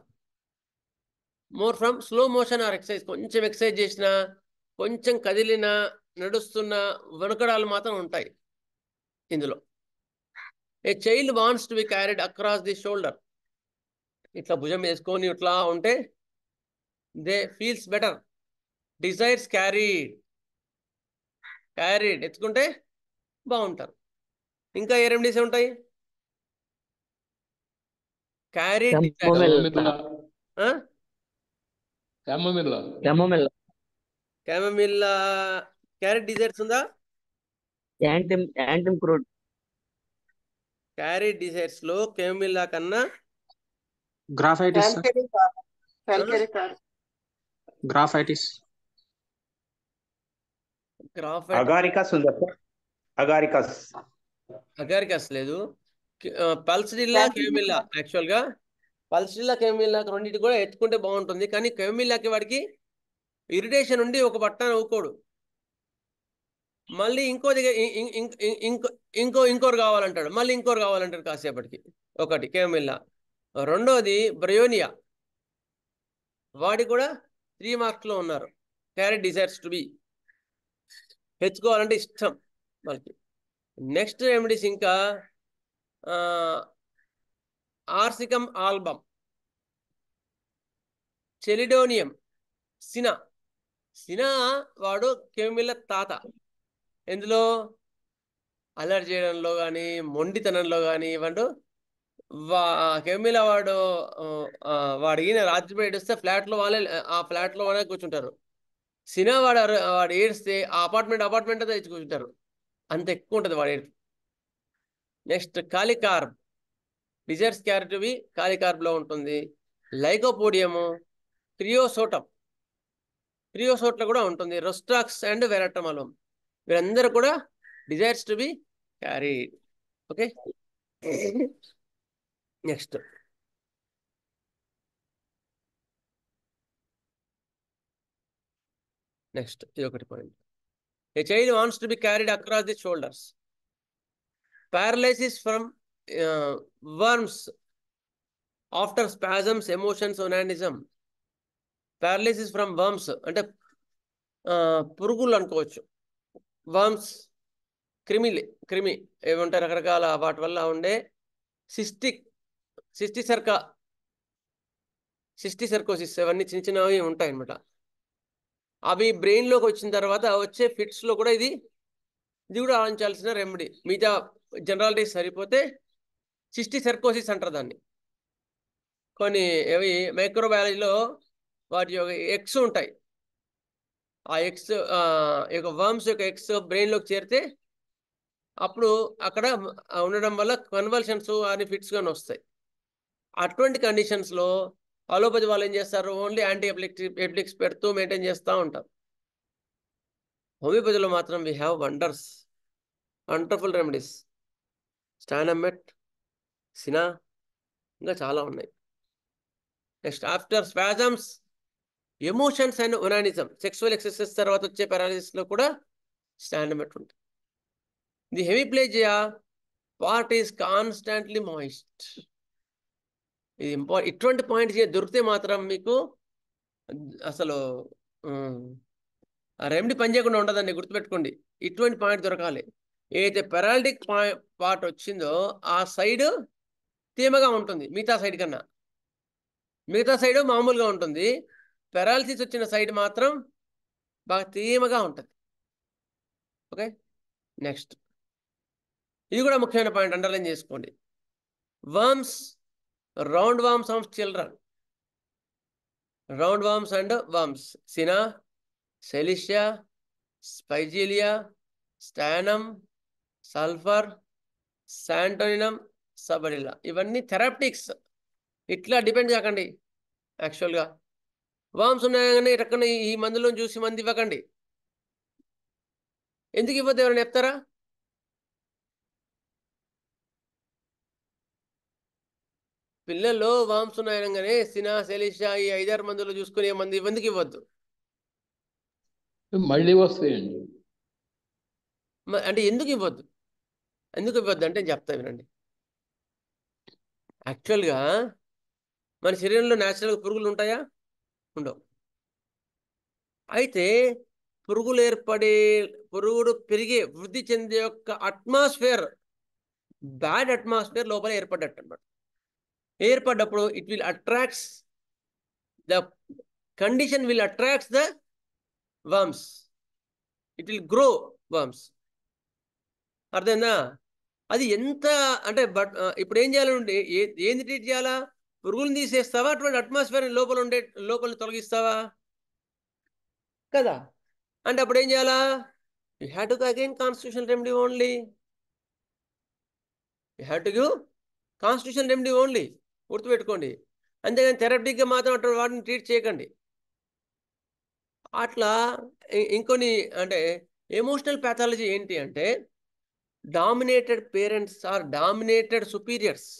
More from slow motion or exercise, కొంచెం ఎక్సర్సైజ్ చేసినా, కొంచెం కదిలినా, నడుస్తున్న వనకడాలు మాత్రం ఉంటాయి ఇందులో. A child wants to be carried across the shoulder. ఇట్లా భుజం వేసుకొని ఇట్లా ఉంటే they feels better. Desires carried ఎత్తుకుంటే బాగుంటారు. ఇంకా ఏ రెమెడీస్ ఉంటాయి? క్యారీడ్ క్యామమిల్లా క్యారెట్ డిజైర్స్ ఉందా? Antim crude. క్యారెట్ డిజైర్స్ లో కెమమిల్లా కన్నా గ్రాఫైటిస్ అగారికస్ లేదు. పల్స్డిల్లా కెమమిల్లా, యాక్చువల్గా పల్స్డిల్లా కెమమిల్లా రెండింటి కూడా ఎత్తుకుంటే బాగుంటుంది. కానీ కెమమిల్లాకి వాడికి ఇరిటేషన్ ఉండి ఒక బట్టన ఊకోడు. మళ్ళీ ఇంకోరు కావాలంటాడు, మళ్ళీ ఇంకోరు కావాలంటాడు కాసేపటికి. ఒకటి కెమమిల్లా. రెండోది బ్రయోనియా, వాడి కూడా 3 మార్క్స్లో ఉన్నారు. క్యారెట్ డిజైర్స్ టు బి, తెచ్చుకోవాలంటే ఇష్టం వాళ్ళకి. నెక్స్ట్ రెమెడీస్ ఇంకా ఆర్సికమ్ ఆల్బమ్, చెలిడోనియం, సినా వాడు కెమమిల్లా తాత. ఎందులో? అలర్జీ చేయడంలో కానీ, మొండితనంలో కానీ. కెమమిల్లా వాడు ఈయన రాత్రి ఏడిస్తే ఆ ఫ్లాట్లో కూర్చుంటారు. సినా వాడు ఏడిస్తే ఆ అపార్ట్మెంట్ అంతా తెచ్చి కూర్చుంటారు. అంత ఎక్కువ ఉంటుంది వాడు ఏడు. నెక్స్ట్ కాలికార్బ్, డిజైర్స్ క్యారెట్వి కాలికార్బ్లో ఉంటుంది. లైకోపోడియము, క్రియోసోట్లో కూడా ఉంటుంది. రొస్టాక్స్ అండ్ వెరటమలం, వీరందరూ కూడా desires to be carried. Okay, next ఇది ఒకటి point. A child wants to be carried across the shoulders. Paralysis from worms after spasms, emotions, onanism. Paralysis from worms అంటే పురుగులు అనుకోవచ్చు. వర్మ్స్, క్రిమి ఏమంటారు, రకరకాల వాటి వల్ల ఉండే సిస్టిసర్కోసిస్, అవన్నీ చిన్న చిన్నవి ఉంటాయి అన్నమాట. అవి బ్రెయిన్లోకి వచ్చిన తర్వాత వచ్చే ఫిట్స్లో కూడా ఇది కూడా ఆలోచించాల్సిన రెమెడీ. మిగతా జనరాలిటీస్ సరిపోతే సిస్టిసర్కోసిస్ అంటారు దాన్ని. కొన్ని మైక్రోబయాలజీలో వాటి యొక్క ఎగ్స్ ఉంటాయి. ఆ ఎగ్స్ యొక్క వర్మ్స్ యొక్క ఎగ్స్ బ్రెయిన్లోకి చేరితే అప్పుడు అక్కడ ఉండడం వల్ల కన్వల్షన్స్ అని ఫిట్స్ కానీ వస్తాయి. అటువంటి కండిషన్స్లో అలోపతి వాళ్ళు ఏం చేస్తారు? ఓన్లీ యాంటీ ఎపిలిప్టిక్స్ పెడుతూ మెయింటైన్ చేస్తూ ఉంటారు. హోమియోపతిలో మాత్రం we have wonderful remedies. Stannum met, cina, ఇంకా చాలా ఉన్నాయి. Next after spasms, emotions and onanism, sexual excesses తర్వాత వచ్చే పారాలిసిస్లో కూడా స్టానమెట్ ఉంటుంది. The hemiplegia part is constantly moist. ఇది ఇటువంటి పాయింట్ దొరికితే మాత్రం మీకు అసలు ఆ రెమెడీ పనిచేయకుండా ఉండదండి, గుర్తుపెట్టుకోండి. ఇటువంటి పాయింట్ దొరకాలి. ఏదైతే పెరాలిటిక్ పార్ట్ వచ్చిందో ఆ సైడ్ తేమగా ఉంటుంది మిగతా సైడ్ కన్నా. మిగతా సైడ్ మామూలుగా ఉంటుంది, పెరాలసిస్ వచ్చిన సైడ్ మాత్రం బాగా తేమగా ఉంటుంది. ఓకే, నెక్స్ట్ ఇది కూడా ముఖ్యమైన పాయింట్, అండర్లైన్ చేసుకోండి. Worms roundworms of children. Roundworms and worms. Cinna, Cilicia, Spigelia, Stannum, Sulfur, Santoninum, Sabarilla. ఇవన్నీ థెరప్టిక్స్. ఇట్లా డిపెండ్ కాకండి. యాక్చువల్గా వామ్స్ ఉన్నాయని రకం ఈ మందులో చూసి మంది ఇవ్వకండి. ఎందుకు ఇవ్వద్దు ఎవరైనా చెప్తారా? పిల్లల్లో వామ్స్ ఉన్నాయనగానే సినా, సెలిషా ఈ 5-6 మందులు చూసుకునే మంది ఎందుకు ఇవ్వద్దు? మళ్ళీ వస్తాయండి. అంటే ఎందుకు ఇవ్వద్దు? ఎందుకు ఇవ్వద్దు అంటే చెప్తా వినండి. యాక్చువల్గా మన శరీరంలో న్యాచురల్గా పురుగులు ఉంటాయా? ఉండవు. అయితే పురుగుడు పెరిగే వృద్ధి చెందే యొక్క అట్మాస్ఫియర్, బ్యాడ్ అట్మాస్ఫియర్ లోపల ఏర్పడ్డట్టు అన్నమాట. ఏర్పడ్డప్పుడు it will attracts the condition will attracts the worms. It will grow worms. అర్థమైందా? అది ఎంత అంటే ఇప్పుడు ఏం చేయాలంటే ఏంది ట్రీట్ చేయాలా? పురుగులను తీసేస్తావా? అటువంటి అట్మాస్ఫియర్ లోపల తొలగిస్తావా? కదా. అంటే అప్పుడు ఏం చేయాలా? You have to again constitution remedy only. You have to give constitution remedy only. గుర్తుపెట్టుకోండి. అంతేగాని థెరపటిక్గా మాత్రం అటువంటి వాటిని ట్రీట్ చేయకండి. అట్లా ఇంకొన్ని అంటే ఎమోషనల్ ప్యాథాలజీ ఏంటి అంటే dominated parents or dominated superiors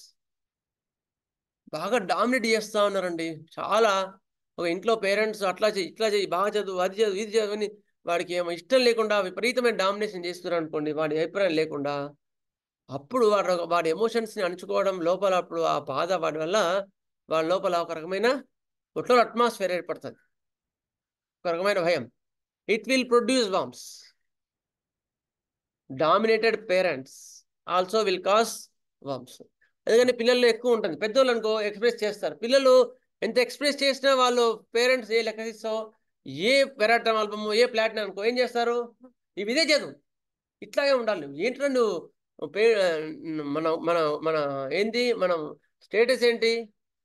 బాగా డామినేట్ చేస్తూ ఉన్నారండి. చాలా ఒక ఇంట్లో పేరెంట్స్ అట్లా చేయి, ఇట్లా చేయి, బాగా చదువు, అది చదువు, ఇది చదువు అని వాడికి ఏమో ఇష్టం లేకుండా విపరీతమైన డామినేషన్ చేస్తున్నారు అనుకోండి, వాడి అభిప్రాయం లేకుండా. అప్పుడు వాడి ఎమోషన్స్ని అణుచుకోవడం లోపల, అప్పుడు ఆ బాధ వాడి వల్ల వాళ్ళ లోపల ఒక రకమైన ఒట్లో అట్మాస్ఫియర్ ఏర్పడుతుంది, ఒక రకమైన భయం. It will produce worms. Dominated parents also will cause worms. అందుకని పిల్లల్లో ఎక్కువ ఉంటుంది. పెద్దోళ్ళు అనుకో ఎక్స్ప్రెస్ చేస్తారు. పిల్లలు ఎంత ఎక్స్ప్రెస్ చేసినా వాళ్ళు పేరెంట్స్ ఏ లెక్క తీస్తావు, ఏ పెరాటం ఆల్బమ్, ఏ ప్లాటినం అనుకో ఏం చేస్తారు? ఇదే చదువు, ఇట్లాగే ఉండాలి. నువ్వు ఏంటంటే నువ్వు మన మన మన ఏంటి మనం స్టేటస్ ఏంటి?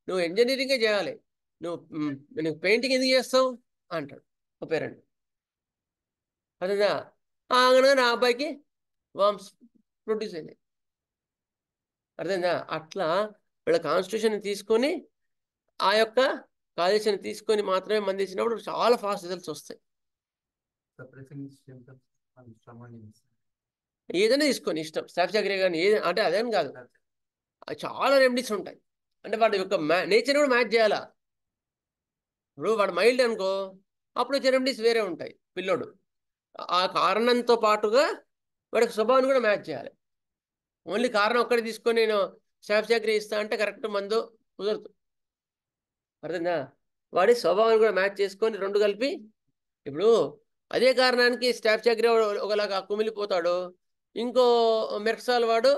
నువ్వు ఇంజనీరింగే చేయాలి, నువ్వు పెయింటింగ్ ఎందుకు చేస్తావు అంటాడు ఒక పేరెంట్. అదేనా? అనగానే ఆ అబ్బాయికి వామ్స్ ప్రొడ్యూస్ అయింది. అర్థమైందా? అట్లా వీళ్ళ కాన్స్టిట్యూషన్ తీసుకొని ఆ యొక్క కాలేజీని తీసుకొని మాత్రమే మంది ఇచ్చినప్పుడు చాలా ఫాస్ట్ రిజల్ట్స్ వస్తాయి. ఏదైనా తీసుకొని ఇష్టం స్టాఫ్చాగ్రే కానీ ఏది అంటే అదేం కాదు, చాలా రెమెడీస్ ఉంటాయి. అంటే వాడి యొక్క నేచర్ కూడా మ్యాచ్ చేయాలా. ఇప్పుడు వాడు మైల్డ్ అనుకో, అప్పుడు వచ్చే రెమెడీస్ వేరే ఉంటాయి. పిల్లోడు ఆ కారణంతో పాటుగా వాడికి స్వభావాన్ని కూడా మ్యాచ్ చేయాలి. ఓన్లీ కారణం ఒక్కటి తీసుకొని నేను స్టాఫ్చాగ్రే ఇస్తా అంటే కరెక్ట్ మందు కుదరదు. అర్థందా? వాడి స్వభావాన్ని కూడా మ్యాచ్ చేసుకొని రెండు కలిపి, ఇప్పుడు అదే కారణానికి స్టాఫ్చాగ్రే ఒకలాగా కుమిలిపోతాడు, ఇంకో మెర్క్సాల్ వాడు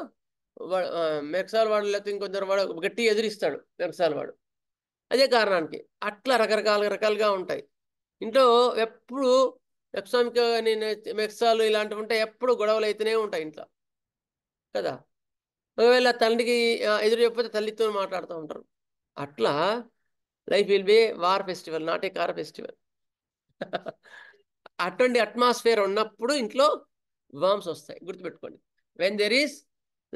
లేకపోతే ఇంకొందరు వాడు గట్టి ఎదిరిస్తాడు మెర్క్సాల్ వాడు అదే కారణానికి. అట్లా రకరకాలుగా ఉంటాయి. ఇంట్లో ఎప్పుడు ఎప్సామిక్ మెర్క్సాల్ ఇలాంటివి ఉంటాయి, ఎప్పుడు గొడవలు అయితేనే ఉంటాయి ఇంట్లో కదా. ఒకవేళ తండ్రికి ఎదురు చెప్పితే తల్లితో మాట్లాడుతూ ఉంటారు. అట్లా life will be war festival, not a car festival. అటువంటి అట్మాస్ఫియర్ ఉన్నప్పుడు ఇంట్లో వామ్స్ వస్తాయి. గుర్తుపెట్టుకోండి. When there is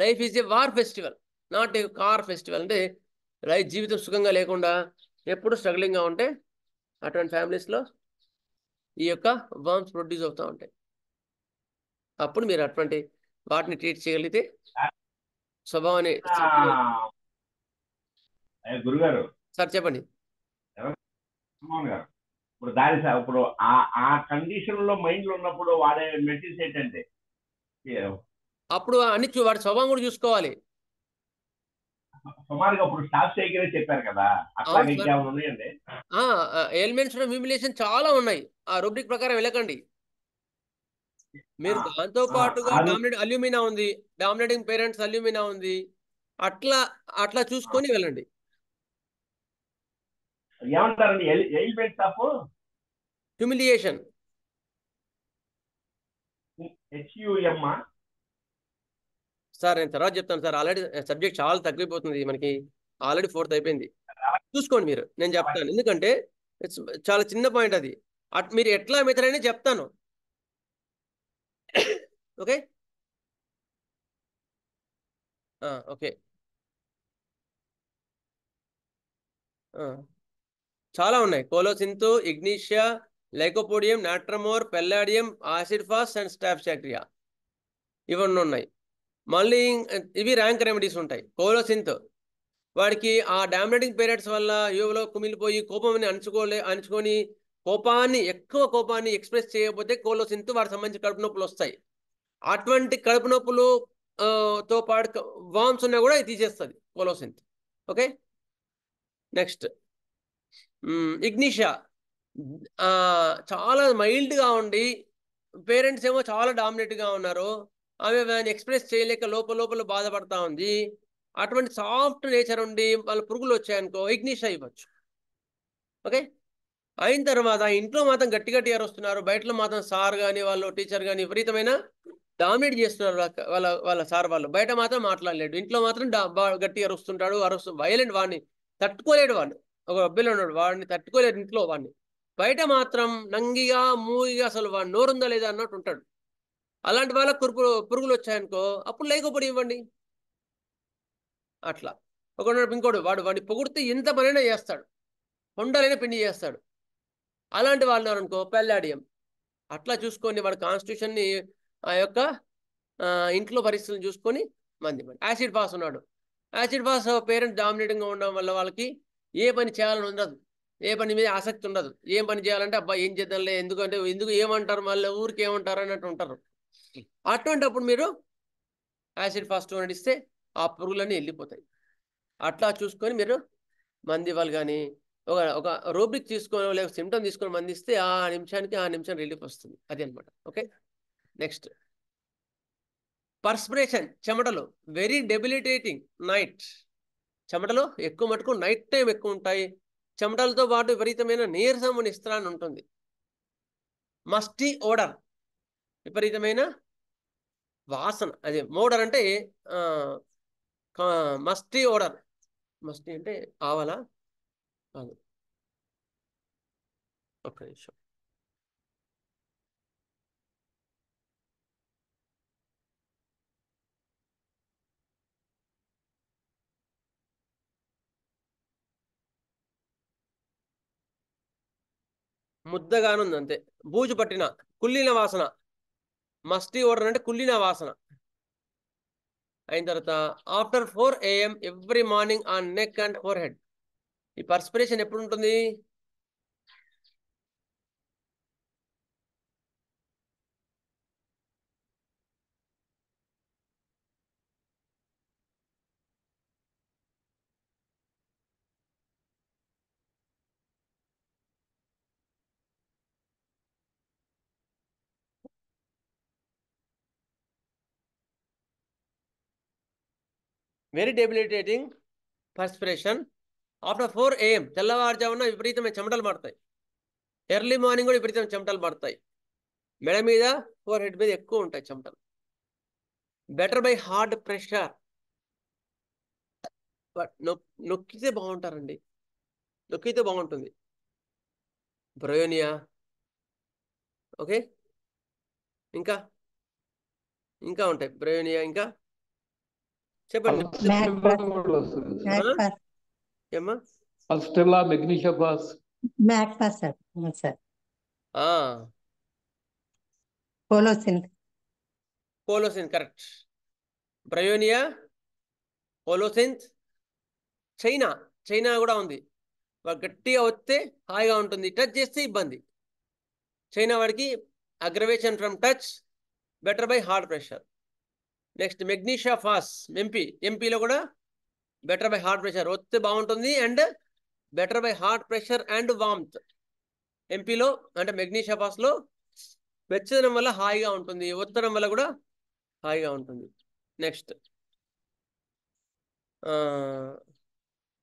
life is a war festival, not a car festival. అంటే లైఫ్ జీవితం సుఖంగా లేకుండా ఎప్పుడు స్ట్రగ్లింగ్గా ఉంటే అటువంటి ఫ్యామిలీస్లో ఈ యొక్క వామ్స్ ప్రొడ్యూస్ అవుతూ ఉంటాయి. అప్పుడు మీరు అటువంటి వాటిని ట్రీట్ చేయగలిగితే స్వభావాన్ని. గురుగారు సార్ చెప్పండి. ఇప్పుడు ఆ కండిషన్ లో మైండ్ లో ఉన్నప్పుడు వాడే మెడిసిన్స్ ఏంటంటే అప్పుడు అన్ని వాడి స్వభావం కూడా చూసుకోవాలి. సుమారుగా ఇప్పుడు స్టాఫ్ సైకిల్ చెప్పారు కదా, అట్లా ఉన్నాయండి. ఎలిమెంట్స్ హ్యూమిలేషన్ చాలా ఉన్నాయి. ఆ రూబ్రిక్ ప్రకారం వెళ్ళకండి మీరు. దాంతో పాటుగా డామినేట్ అల్యూమినా ఉంది, డామినేటింగ్ పేరెంట్స్ అల్యూమినా ఉంది, అట్లా చూసుకొని వెళ్ళండి. ఏమంటారండి ఎలిమెంట్స్ ఆఫ్ హ్యూమిలియేషన్? సార్ నేను తర్వాత చెప్తాను సార్. ఆల్రెడీ సబ్జెక్ట్ చాలా తగ్గిపోతుంది మనకి. ఆల్రెడీ 4th అయిపోయింది. చూసుకోండి మీరు, నేను చెప్తాను. ఎందుకంటే చాలా చిన్న పాయింట్ అది. మీరు ఎట్లా మెథడ్ అయినా చెప్తాను. Okay okay. చాలా ఉన్నాయి. Colocynth, ignatia, lycopodium, natrum mur, palladium, acid phos and staphysagria, ఇవన్నీ ఉన్నాయి. మళ్ళీ ఇవి ర్యాంక్ రెమెడీస్ ఉంటాయి. కోలోసింత్ వాడికి ఆ డామినేటింగ్ పీరియడ్స్ వల్ల యువలో కుమిలిపోయి కోపాన్ని అణుచుకొని ఎక్కువ కోపాన్ని ఎక్స్ప్రెస్ చేయకపోతే కోలోసింత్ వాడికి సంబంధించి కడుపు నొప్పులు వస్తాయి. అటువంటి కడుపు నొప్పులు తో పాటు వామ్స్ ఉన్నా కూడా ఇది తీసేస్తుంది కోలోసింత్. ఓకే నెక్స్ట్ ఇగ్నిషియా చాలా మైల్డ్గా ఉండి పేరెంట్స్ ఏమో చాలా డామినేట్గా ఉన్నారు, ఆమె దాన్ని ఎక్స్ప్రెస్ చేయలేక లోపల బాధపడతా ఉంది. అటువంటి సాఫ్ట్ నేచర్ ఉండి వాళ్ళ పురుగులు వచ్చాయనుకో ఇగ్నిషియా ఇవ్వచ్చు. ఓకే అయిన తర్వాత ఇంట్లో మాత్రం గట్టి అరుస్తున్నారు, బయటలో మాత్రం సార్ కానీ వాళ్ళు టీచర్ కానీ విపరీతమైన డామినేట్ చేస్తున్నారు వాళ్ళ సార్ వాళ్ళు. బయట మాత్రం మాట్లాడలేడు, ఇంట్లో మాత్రం గట్టిగా అరుస్తుంటాడు, వైలెంట్. వాడిని తట్టుకోలేడు, వాడిని ఒక అబ్బాయిలో ఉన్నాడు, వాడిని తట్టుకోలేడు ఇంట్లో. వాడిని బయట మాత్రం నంగిగా మూగిగా అసలు వాడు నోరుందా లేదా అన్నట్టు ఉంటాడు. అలాంటి వాళ్ళకి పురుగులు వచ్చాయనుకో అప్పుడు లేకపోతే ఇవ్వండి. అట్లా ఇంకోడు వాడిని పొగిడితే ఎంత పనైనా చేస్తాడు, కొండలైనా పిండి చేస్తాడు. అలాంటి వాళ్ళు అనుకో పెల్లాడియం. అట్లా చూసుకొని వాడి కాన్స్టిట్యూషన్ని ఆ యొక్క ఇంట్లో పరిస్థితులను చూసుకొని మంది. యాసిడ్ ఫాస్ ఉన్నాడు. యాసిడ్ ఫాస్ పేరెంట్స్ డామినేటింగ్గా ఉండడం వల్ల వాళ్ళకి ఏ పని చేయాలని ఉండదు, ఏ పని మీద ఆసక్తి ఉండదు. ఏం పని చేయాలంటే అబ్బా ఏం చేద్దాంలే, ఎందుకు ఏమంటారు మళ్ళీ ఊరికి ఏమంటారు అన్నట్టు ఉంటారు. అటువంటిప్పుడు మీరు యాసిడ్ ఫాస్ 200 ఇస్తే ఆ పురుగులన్నీ వెళ్ళిపోతాయి. అట్లా చూసుకొని మీరు మంది ఇవ్వాలి. కానీ ఒక రూబ్రిక్ తీసుకొని లేక సిమ్టమ్ తీసుకొని మంది ఇస్తే ఆ నిమిషం రిలీఫ్ వస్తుంది. అది అనమాట. ఓకే నెక్స్ట్ పర్స్పిరేషన్, చెమటలు, వెరీ డెబిలిటేటింగ్ నైట్. చెమటలు ఎక్కువ మటుకు నైట్ టైం ఎక్కువ ఉంటాయి. చెమటలతో పాటు విపరీతమైన నీరసము నిస్త్రాన్ని ఉంటుంది. మస్టీ ఓడర్, విపరీతమైన వాసన. అదే మోడర్ అంటే మస్టీ ఓడర్. మస్టీ అంటే ఆవలా కాదు, ఒక్క నిమిషం. ముద్దగానుంది అంతే. బూజు పట్టిన కుళ్ళిన వాసన. మస్టీ ఓడర్ అంటే కుళ్ళిన వాసన. అయిన తర్వాత after 4 AM every morning on neck and four head. ఈ పర్స్పిరేషన్ ఎప్పుడు ఉంటుంది? Very debilitating perspiration after 4 AM. తెల్లవారుజామున విపరీతమైన చెమటలు పడతాయి. ఎర్లీ మార్నింగ్ కూడా విపరీతమైన చెమటలు పడతాయి. మెడ మీద, ఫోర్ హెడ్ మీద ఎక్కువ ఉంటాయి చెమటలు. Better by hard pressure. నొక్కితే బాగుంటారండి, నొక్కితే బాగుంటుంది. బ్రయోనియా. ఓకే ఇంకా ఉంటాయి బ్రయోనియా. ఇంకా చెప్పండి ఏమ్మా? అస్టెల్లా, magnesia phos, colocynth correct. Bryonia, colocynth. China కూడా ఉంది. గట్టిగా వస్తే హాయిగా ఉంటుంది, టచ్ చేస్తే ఇబ్బంది. చైనా వాడికి aggravation from touch, better by hard pressure. Next magnesia phos, ఎంపీలో కూడా బెటర్ బై హార్డ్ ప్రెషర్, వస్తే బాగుంటుంది and better by hard pressure and warmth. ఎంపీలో అంటే మెగ్నీషియా ఫాస్లో వెచ్చదనం వల్ల హాయిగా ఉంటుంది, ఒత్తడం వల్ల కూడా హాయిగా ఉంటుంది. నెక్స్ట్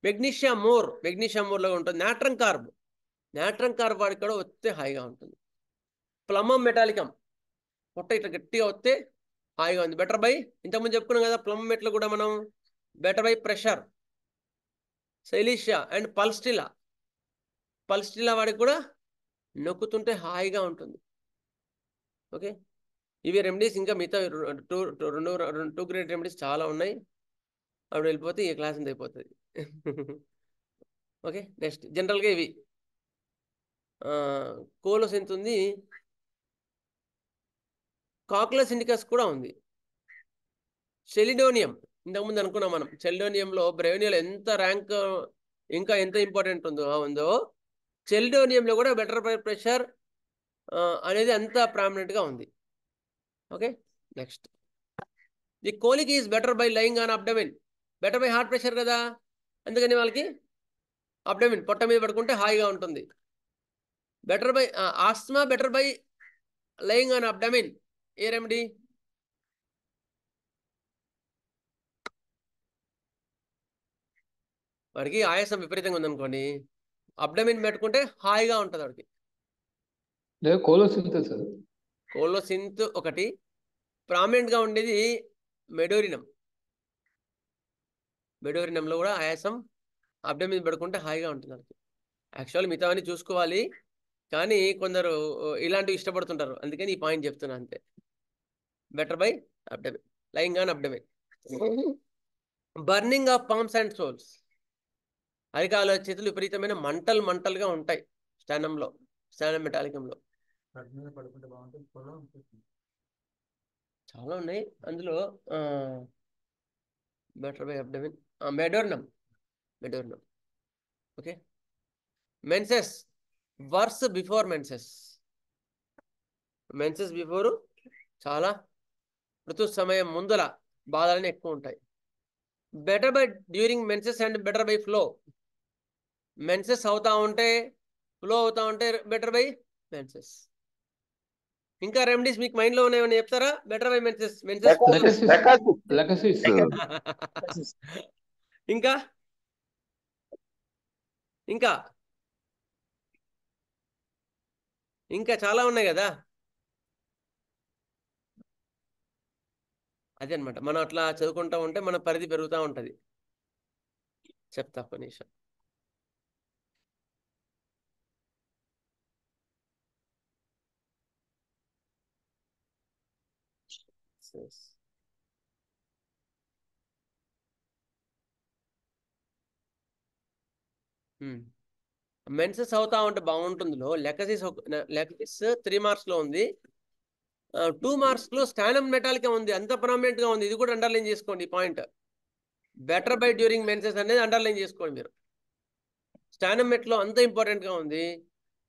మెగ్నీషియా మోర్లో ఉంటుంది. నాట్రం కార్బ్ వాడికి కూడా వస్తే హాయిగా ఉంటుంది. ప్లమం మెటాలికం, పొట్ట ఇట్లా గట్టిగా వస్తే హాయిగా ఉంది. బెటర్ బై, ఇంతకుముందు చెప్పుకున్నాం కదా ప్లమ్ మెట్లు కూడా మనం బెటర్ బై ప్రెషర్. సైలిషియా అండ్ పల్స్టిలా వాడికి కూడా నొక్కుతుంటే హాయిగా ఉంటుంది. ఓకే, ఇవి రెమెడీస్. ఇంకా మిగతా టూ గ్రేడ్ రెమెడీస్ చాలా ఉన్నాయి. అప్పుడు వెళ్ళిపోతే ఈ క్లాస్ అంత అయిపోతుంది. ఓకే, నెక్స్ట్ జనరల్గా ఇవి కోలోస్ ఎంత ఉంది, కాక్లస్ ఇండికస్ కూడా ఉంది, సెలిడోనియం ఇంతకుముందు అనుకున్నాం మనం. సెలిడోనియంలో బ్రెవినియల్ ఎంత ర్యాంక్ ఇంకా ఎంత ఇంపార్టెంట్ ఉందో సెలిడోనియంలో కూడా బెటర్ బై ప్రెషర్ అనేది అంత ప్రామినెంట్గా ఉంది. Okay, next the colic is better by lying on abdomen. Better by heart pressure కదా, అందుకని వాళ్ళకి అబ్డమిన్ పొట్ట మీద పడుకుంటే హాయిగా ఉంటుంది. Better by asthma better by lying on abdomen. A remedy? వాడికి ఆయాసం విపరీతంగా ఉందనుకోండి, అబ్డమిన్ పెట్టుకుంటే హాయిగా ఉంటుంది వాడికి. లేదు కోలోసింథసిస్. కోలోసింత్ ఒకటి, ప్రామినెంట్గా ఉండేది మెడోరినం. మెడోరినంలో కూడా ఆయాసం అబ్డమిన్ పెట్టుకుంటే హాయిగా ఉంటుంది వాడికి. యాక్చువల్ మిగతావన్నీ చూసుకోవాలి, కానీ కొందరు ఇలాంటివి ఇష్టపడుతుంటారు, అందుకని ఈ పాయింట్ చెప్తున్నా అంతే. Better by abdomen, lying on abdomen. Burning of palms and soles. అరికాల చేతులు విపరీతమైన మంటలుగా ఉంటాయి స్టానం మెటాలికంలో. కడుపు మీద పడుకుంటే బాగుంటుంది, పొలం ఉంటుంది. చాలా ఉన్నాయి అందులో. Better by abdomen, medorrhinum. Okay, menses worse before menses before చాలా ఋతు సమయం ముందల బాధలన్నీ ఎక్కువ ఉంటాయి. Better by during menses and better by flow. Menses అవుతా ఉంటే ఫ్లో అవుతా ఉంటే బెటర్ బై మెన్సెస్. ఇంకా రెమెడీస్ మీకు మైండ్ లో ఉన్నాయని చెప్తారా? Better by menses lachesis. ఇంకా ఇంకా ఇంకా చాలా ఉన్నాయి కదా. అదే అనమాట, మనం అట్లా చదువుకుంటా ఉంటే మన పరిధి పెరుగుతూ ఉంటుంది. చెప్తా ఒక్క నిమిషం. మెన్సెస్ అవుతా ఉంటే బాగుంటుంది. లెకసిస్ 3 మార్క్స్ లో ఉంది, 2 మార్క్స్ లో స్టానం మెటాలికా ఉంది, అంత పర్మనెంట్ గా ఉంది. ఇది కూడా అండర్లైన్ చేసుకోండి. Point better by during menses అనేది అండర్లైన్ చేసుకోండి మీరు. స్టానం మెట్లో అంత ఇంపార్టెంట్ గా ఉంది.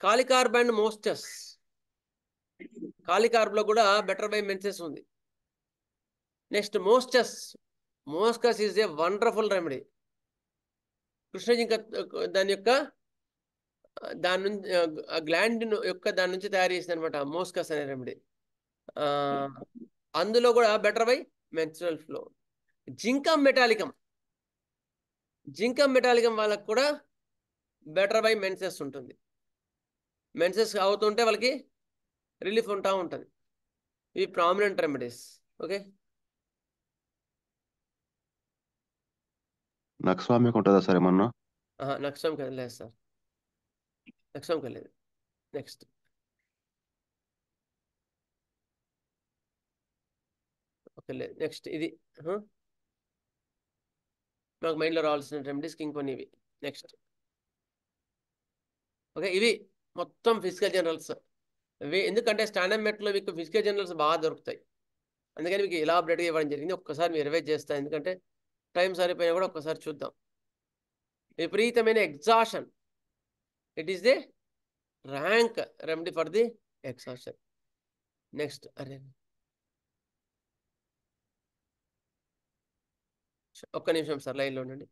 కాలికార్బ్ అండ్ మోస్టస్. కాలికార్బ్ లో కూడా బెటర్ బై మెన్సెస్ ఉంది. Next moschus is a wonderful remedy. కృష్ణజింక దాని నుంచి గ్లాండ్ యొక్క దాని నుంచి తయారు చేసింది అనమాట మోస్కస్ అనే రెమెడీ. అందులో కూడా బెటర్ బై మెన్స్ట్రువల్ ఫ్లో. జింకమ్ మెటాలికం వాళ్ళకు కూడా బెటర్ బై మెన్సెస్ ఉంటుంది. మెన్సెస్ అవుతుంటే వాళ్ళకి రిలీఫ్ ఉంటా ఉంటుంది. ఇవి ప్రామినెంట్ రెమెడీస్. ఓకే, నక్స్వామికి ఉంటుందా సార్ ఏమన్నా? నక్షంకి వెళ్ళలేదు సార్, నక్షంకి వెళ్ళలేదు. నెక్స్ట్ ఓకే, లేదు. నెక్స్ట్ ఇది నాకు మైండ్లో రావాల్సిన రెమెడీస్కి ఇంకొన్ని ఇవి. నెక్స్ట్ ఓకే, ఇవి మొత్తం ఫిజికల్ జనరల్స్. ఇవి ఎందుకంటే స్టాండర్డ్ మెట్లో మీకు ఫిజికల్ జనరల్స్ బాగా దొరుకుతాయి, అందుకని మీకు ఎలాబరేట్గా ఇవ్వడం జరిగింది. ఒక్కసారి మీరు రివైజ్ చేస్తాను, ఎందుకంటే టైం సరిపోయినా కూడా ఒక్కసారి చూద్దాం. విపరీతమైన exhaustion, it is the rank remedy for the exhaustion. Next ఒక్క నిమిషం సార్, లైన్లో ఉండండి.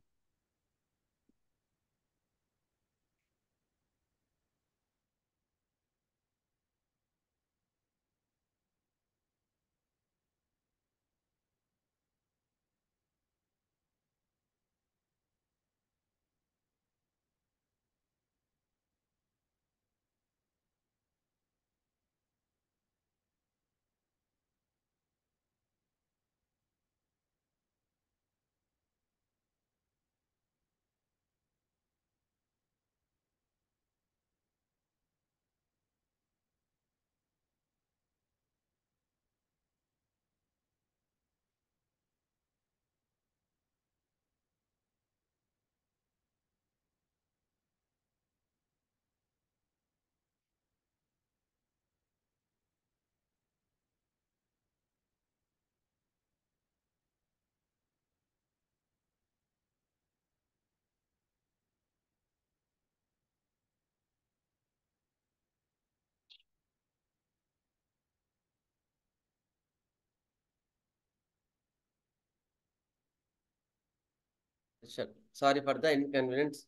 Sorry for the inconvenience.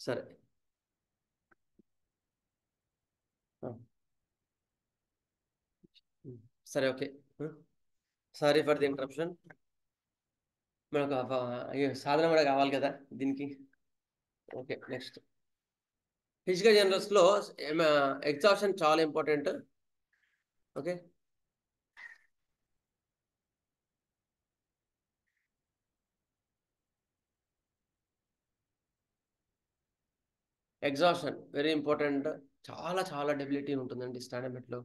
సరే సరే okay. Sorry for the interruption. మనకు సాధన కూడా కావాలి కదా దీనికి. ఓకే నెక్స్ట్ ఫిజికల్ జనరల్స్లో ఎగ్జాషన్ చాలా important. Okay exhaustion very important. చాలా చాలా డెబిలిటీ ఉంటుందండి స్టాండమెట్లో.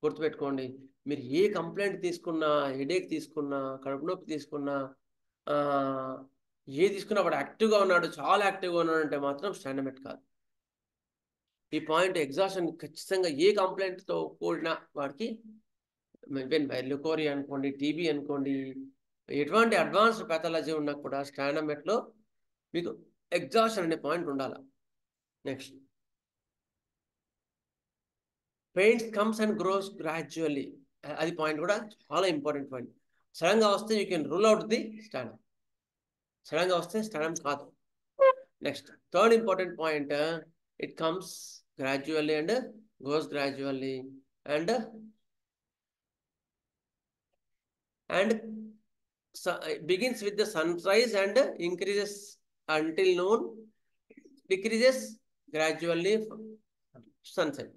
గుర్తుపెట్టుకోండి, మీరు ఏ కంప్లైంట్ తీసుకున్నా, హెడేక్ తీసుకున్నా, కడుపు నొప్పి తీసుకున్నా, ఏ తీసుకున్నా వాడు యాక్టివ్గా ఉన్నాడు, చాలా యాక్టివ్గా ఉన్నాడు అంటే మాత్రం స్టాండమెట్ కాదు. ఈ పాయింట్ ఎగ్జాషన్ ఖచ్చితంగా ఏ కంప్లైంట్తో కూడిన వాడికి, ఈవెన్ ల్యూకోరియా అనుకోండి, టీబీ అనుకోండి, ఎటువంటి అడ్వాన్స్డ్ ప్యాథాలజీ ఉన్నా కూడా స్టాండమెట్లో మీకు ఎగ్జాషన్ అనే పాయింట్ ఉండాలి. Next pains comes and grows gradually. అది పాయింట్ కూడా చాలా ఇంపార్టెంట్ పాయింట్. సడన్గా వస్తే you can rule out the stannum. సడన్గా వస్తే స్టాండమ్ కాదు. Next third important point, it comes gradually and goes gradually and begins with the sunrise and increases until noon, decreases gradually sunset.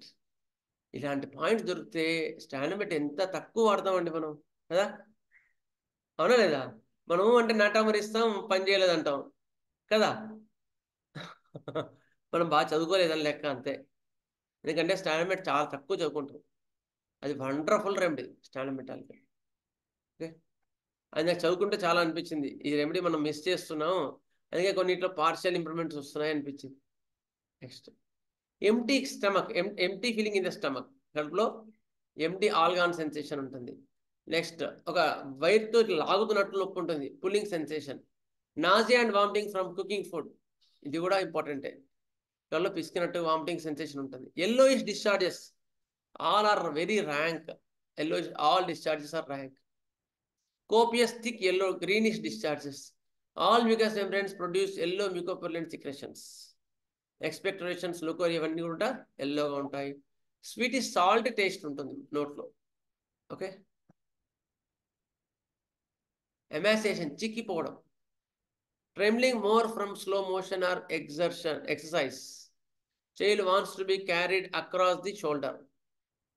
ఇలాంటి points దొరికితే స్టాండమెట్ ఎంత తక్కువ వాడతామండి మనం కదా, అవునా లేదా? మనం అంటే నాటామరిస్తాం, పని చేయలేదంటాం కదా. మనం బాగా చదువుకోలేదని లెక్క అంతే. ఎందుకంటే స్టాండమెట్ చాలా తక్కువ చదువుకుంటాం. అది వండర్ఫుల్ రెమెడీ స్టాండమెట్ అంటే. ఓకే అది నాకు చదువుకుంటే చాలా అనిపించింది, ఈ రెమెడీ మనం మిస్ చేస్తున్నాం, అందుకే కొన్నిట్లో పార్షియల్ ఇంప్రూవ్మెంట్స్ వస్తున్నాయి అనిపించింది. Next empty stomach, empty feeling in the stomach. కడుపులో ఎంటీ ఆల్గాన్ సెన్సేషన్ ఉంటుంది. నెక్స్ట్ ఒక వైర్తో లాగుతున్నట్లు నొప్పి ఉంటుంది, pulling sensation. Nausea and vomiting from cooking food, ఇది కూడా ఇంపార్టెంటే. కడుపులో పిసికినట్టు వామిటింగ్ సెన్సేషన్ ఉంటుంది. yellowish discharges, all are very rank. Yellowish, all discharges are rank. Copious thick yellow greenish discharges, all mucous membranes produce yellow mucopurulent secretions. Expectorations, leucorrhoea ఇవన్నీ కూడా ఎల్లోగా ఉంటాయి. స్వీట్ సాల్ట్ టేస్ట్ ఉంటుంది నోట్లో. ఓకే ఎమాసేషన్, చిక్కిపోవడం. Trembling more from slow motion or exercise. Child wants to be carried across the shoulder,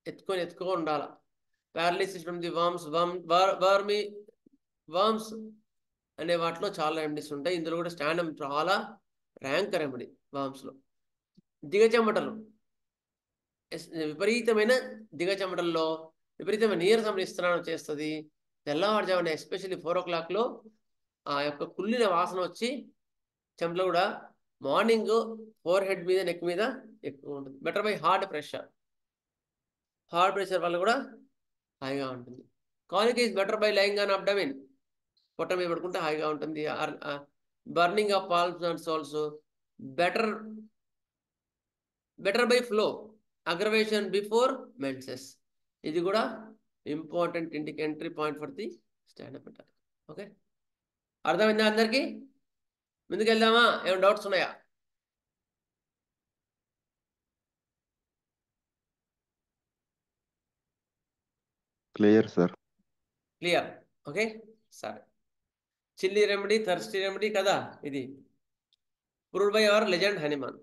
ఎత్తుకొని ఉండాలి. ప్యారలిసిస్ from the worms అనే వాటిలో చాలా రెమెడీస్ ఉంటాయి. ఇందులో కూడా స్టాండమ్ చాలా ర్యాంక్ రెమెడీ. వామ్స్లో దిగచెమటలు, విపరీతమైన దిగచెమటల్లో విపరీతమైన నీరసం నిస్త్రాణం చేస్తుంది. తెల్లవారుజామున ఎస్పెషల్లీ 4 o'clock ఆ యొక్క కుళ్ళిన వాసన వచ్చి చెమటలు కూడా మార్నింగ్ ఫోర్ హెడ్ మీద, నెక్ మీద ఎక్కువ ఉంటుంది. బెటర్ బై హార్ట్ ప్రెషర్ వల్ల కూడా హాయిగా ఉంటుంది. Colic is better by lying on abdomen, పొట్ట మీద పడుకుంటే హాయిగా ఉంటుంది. Burning of palms and soles, better by flow, aggravation before menses. ఇది కూడా important entry point for the stand up attack. Okay అర్థమైందా అందరికీ? ముందుకు వెళ్దామా? ఏమైనా డౌట్స్ ఉన్నాయా? Clear sir. క్లియర్. ఓకే సరే. చిల్లీ రెమెడీ, థర్స్టీ రెమెడీ కదా ఇది, proved by our legend Hanuman.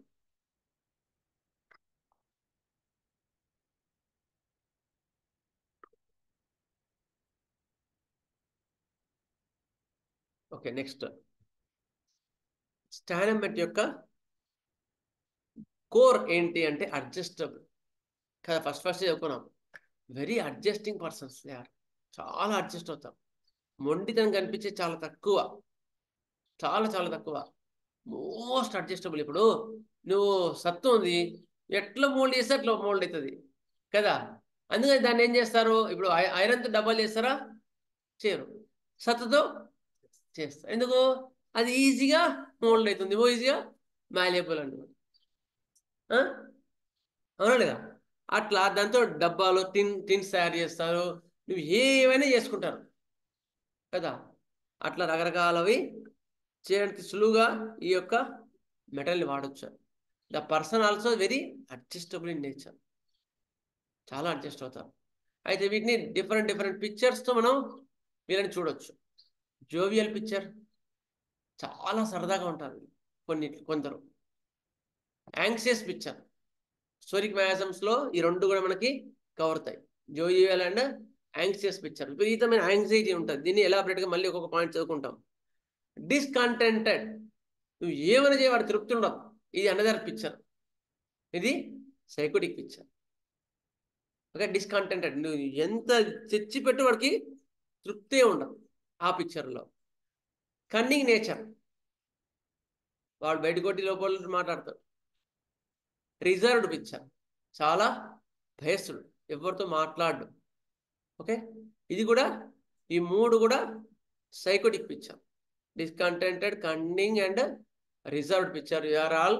Okay next stannum met యొక్క కోర్ ఏంటి అంటే అడ్జస్టబుల్ కదా. ఫస్ట్ చెప్పుకున్నాం, very adjusting persons they are. చాలా అడ్జస్ట్ అవుతాం. మొండితనం కనిపించే చాలా తక్కువ, చాలా చాలా తక్కువ. Most adjustable. ఇప్పుడు నువ్వు సత్తు ఉంది, ఎట్లా మోల్డ్ చేస్తే అట్లా మోల్డ్ అవుతుంది కదా. అందుకని దాన్ని ఏం చేస్తారు, ఇప్పుడు ఐరన్తో డబ్బాలు చేస్తారా? చేయరు. సత్తుతో చేస్తారు. ఎందుకు? అది ఈజీగా మోల్డ్ అవుతుంది, ఈజీగా మాల్యబుల్ అన్నమాట. అవునా లేదా? అట్లా దాంతో డబ్బాలు టిన్స్ తయారు చేస్తారు, నువ్వు ఏమైనా చేసుకుంటారు కదా. అట్లా రకరకాలవి చేయడానికి సులువుగా ఈ యొక్క మెటల్ని వాడచ్చు. The person also very adjustable in nature, చాలా అడ్జస్ట్ అవుతారు. అయితే వీటిని డిఫరెంట్ పిక్చర్స్తో మనం వీళ్ళని చూడొచ్చు. జోవియల్ పిక్చర్, చాలా సరదాగా ఉంటారు కొందరు. యాంగ్షియస్ పిక్చర్, స్టోరిక్ మ్యాజమ్స్లో ఈ రెండు కూడా మనకి కవర్ అవుతాయి, జోవియల్ అండ్ యాంగ్షియస్ పిక్చర్. విపరీతమైన యాంగ్జైటీ ఉంటుంది. దీన్ని ఎలాబరేట్గా మళ్ళీ ఒక్కొక్క పాయింట్ చదువుకుంటాం. డిస్కంటెంటెడ్, నువ్వు ఏమైనా చేయవాడు తృప్తి ఉండవు, ఇది అనదర్ పిక్చర్. ఇది సైకోటిక్ పిక్చర్. ఓకే, డిస్కంటెంటెడ్, నువ్వు ఎంత తెచ్చి పెట్టు వాడికి తృప్తే ఉండదు ఆ పిక్చర్లో. కన్నింగ్ నేచర్, వాడు బయట కొట్టి లోపల మాట్లాడతాడు. రిజర్వ్డ్ పిక్చర్, చాలా భయస్తుడు, ఎవరితో మాట్లాడు. ఓకే, ఇది కూడా, ఈ మూడు కూడా sycotic picture. Discontented, cunning and reserved picture, you are all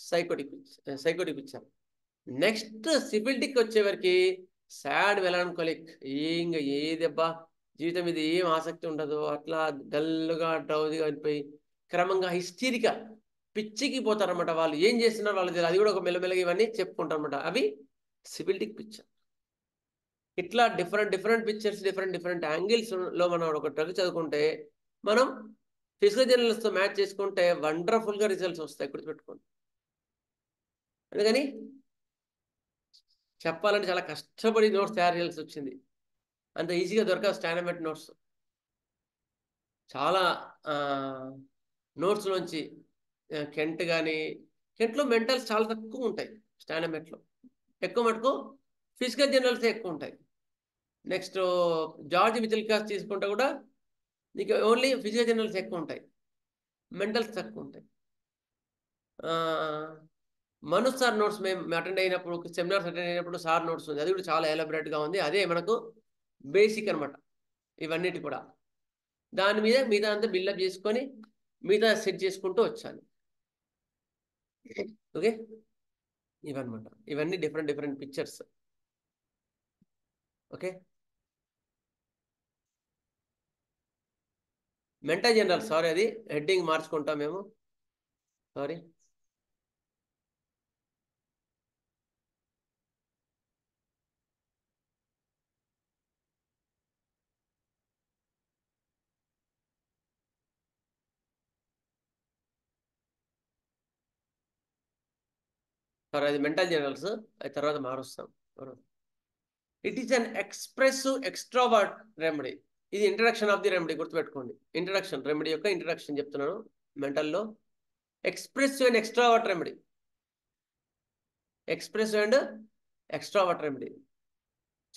sycotic picture. Next syphilitic వచ్చేవరకు సాడ్ మెలాన్కోలిక్, ఇంకా ఏదబ్బా జీవితం మీద ఏం ఆసక్తి ఉండదు, అట్లా డల్గా డ్రౌజీగా అయిపోయి క్రమంగా హిస్టీరికా, పిచ్చికి పోతారన్నమాట. వాళ్ళు ఏం చేస్తున్నారు వాళ్ళు తెలియదు, అది కూడా ఒక మెల్లమెల్లగా ఇవన్నీ చెప్పుకుంటారు అనమాట. అవి సిఫిలిటిక్ పిక్చర్. ఇట్లా డిఫరెంట్ పిక్చర్స్, డిఫరెంట్ యాంగిల్స్లో మనం ఒక డ్రగ్ చదువుకుంటే మనం ఫిజికల్ జర్నల్స్తో మ్యాచ్ చేసుకుంటే వండర్ఫుల్గా రిజల్ట్స్ వస్తాయి, గుర్తుపెట్టుకోండి. అందుకని చెప్పాలంటే చాలా కష్టపడి నోట్స్ తయారు చేయాల్సి వచ్చింది, అంత ఈజీగా దొరకదు స్టాండర్డ్ నోట్స్. చాలా నోట్స్లోంచి కెంట్ కానీ, కెంట్లో మెంటల్స్ చాలా తక్కువ ఉంటాయి, స్టాండర్డ్లో ఎక్కువ మటుకు ఫిజికల్ జర్నల్స్ ఎక్కువ ఉంటాయి. నెక్స్ట్ జార్జ్ మిచెల్కాస్ తీసుకుంటే కూడా నీకు ఓన్లీ ఫిజికల్ జర్నల్స్ ఎక్కువ ఉంటాయి, మెంటల్స్ తక్కువ ఉంటాయి. మనోజ్ సార్ నోట్స్ మేము అటెండ్ అయినప్పుడు, సెమినార్స్ అటెండ్ అయినప్పుడు సార్ నోట్స్ ఉంది, అది కూడా చాలా ఎలాబరేట్గా ఉంది. అదే మనకు బేసిక్ అనమాట ఇవన్నిటి కూడా. దాని మీద మిగతా అంతా బిల్డప్ చేసుకొని మిగతా సెట్ చేసుకుంటూ వచ్చాను. ఓకే, ఇవన్నమాట, ఇవన్నీ different pictures. Okay, mental general, sorry అది హెడ్డింగ్ మార్చుకుంటాం మేము, సారీ. సారీ, అది మెంటల్ జనరల్స్, అది తర్వాత మారుస్తాం. It is an expressive extrovert remedy. ఇది ఇంట్రడక్షన్ ఆఫ్ ది రెమెడీ, గుర్తుపెట్టుకోండి. ఇంట్రడక్షన్, రెమెడీ యొక్క ఇంట్రడక్షన్ చెప్తున్నాను. మెంటల్లో expressive and extrovert remedy, expressive and extrovert remedy.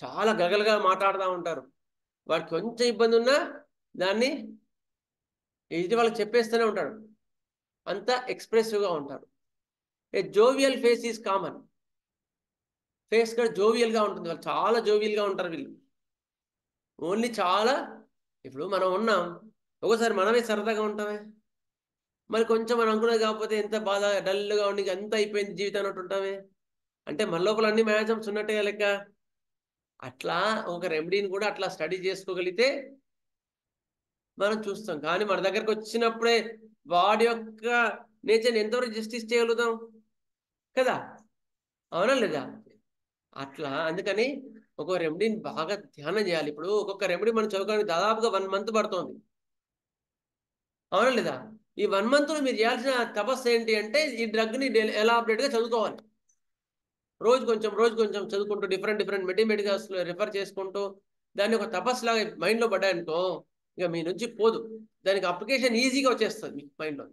చాలా గగలుగా మాట్లాడుతూ ఉంటారు, వాడికి కొంచెం ఇబ్బంది ఉన్నా దాన్ని ఇది వాళ్ళకి చెప్పేస్తూనే ఉంటాడు, అంతా ఎక్స్ప్రెసివ్గా ఉంటారు. A jovial face is common, face కూడా జోవియల్గా ఉంటుంది, వాళ్ళు చాలా జోవియల్గా ఉంటారు వీళ్ళు. ఓన్లీ చాలా, ఇప్పుడు మనం ఉన్నాం, ఒకసారి మనమే సరదాగా ఉంటామే, మరి కొంచెం మనం అనుకున్నది కాకపోతే ఎంత బాధ, డల్గా ఉండి ఎంత అయిపోయింది జీవితం అన్నట్టు ఉంటామే. అంటే మన లోపల అన్ని మ్యాజమ్స్ ఉన్నట్టుగా లెక్క. అట్లా ఒక రెమెడీని కూడా అట్లా స్టడీ చేసుకోగలిగితే మనం చూస్తాం. కానీ మన దగ్గరకు వచ్చినప్పుడే వాడి యొక్క నేచర్ని ఎంతవరకు జస్టిస్ చేయగలుగుతాం కదా, అవునా లేదా? అట్లా అందుకని ఒక రెమెడీని బాగా ధ్యానం చేయాలి. ఇప్పుడు ఒక్కొక్క రెమెడీ మనం చదువుకోవడానికి దాదాపుగా 1 month పడుతుంది, అవునా లేదా? ఈ 1 monthలో మీరు చేయాల్సిన తపస్సు ఏంటి అంటే ఈ డ్రగ్ని ఎలాబరేట్గా చదువుకోవాలి. రోజు కొంచెం చదువుకుంటూ డిఫరెంట్ మెటీమెటికల్స్ రిఫర్ చేసుకుంటూ దాన్ని ఒక తపస్సులాగా మైండ్లో పడ్డాయనుకో, ఇక మీ నుంచి పోదు, దానికి అప్లికేషన్ ఈజీగా వచ్చేస్తుంది మీ మైండ్లో.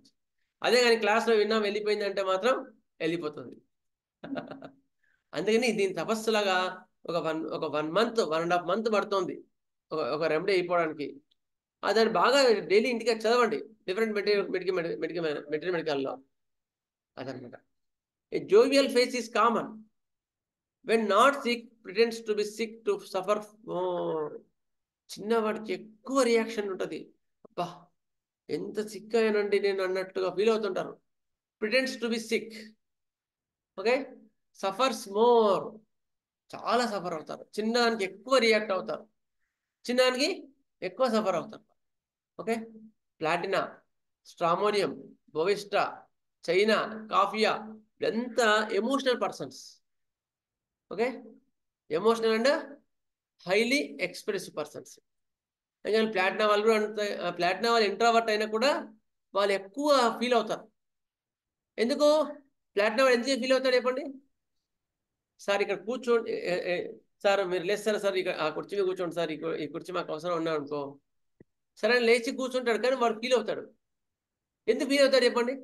అదే కానీ క్లాస్లో విన్నా వెళ్ళిపోయిందంటే మాత్రం వెళ్ళిపోతుంది. అందుకని దీని తపస్సులాగా ఒక 1 month 1.5 month పడుతుంది ఒక రెమెడీ అయిపోవడానికి. దాన్ని బాగా డైలీ ఇంటికి చదవండి, డిఫరెంట్ మెటీరియల్లో. అదనమాట. A jovial face is common, when not sick pretends to be sick to suffer more. చిన్నవాడికి ఎక్కువ రియాక్షన్ ఉంటుంది, అబ్బా ఎంత సిక్ అయ్యానండి నేను అన్నట్టుగా ఫీల్ అవుతుంటారు. Pretends to be sick. Okay, suffers more, చాలా సఫర్ అవుతారు. చిన్నదానికి ఎక్కువ రియాక్ట్ అవుతారు, చిన్నదానికి ఎక్కువ సఫర్ అవుతారు. Okay, platina, stramonium, bovista, china, coffea ఇదంతా emotional persons. Okay, emotional and highly expressive persons. ఎందుకంటే ప్లాటినా వాళ్ళు కూడా అంత, ప్లాటినా వాళ్ళు ఇంట్రావర్ట్ అయినా కూడా వాళ్ళు ఎక్కువ ఫీల్ అవుతారు. ఎందుకు ప్లాటినా వాళ్ళు ఎందుకు ఫీల్ అవుతారు చెప్పండి? సార్ ఇక్కడ కూర్చోండి, సార్ మీరు లేస్తారు సార్, ఇక్కడ ఆ కుర్చీ మీద కూర్చోండి సార్, ఈ కుర్చీ మాకు అవసరం ఉన్నాడు అనుకో, సరే లేచి కూర్చుంటాడు, కానీ వాడు ఫీల్ అవుతాడు. ఎందుకు ఫీల్ అవుతాడు చెప్పండి?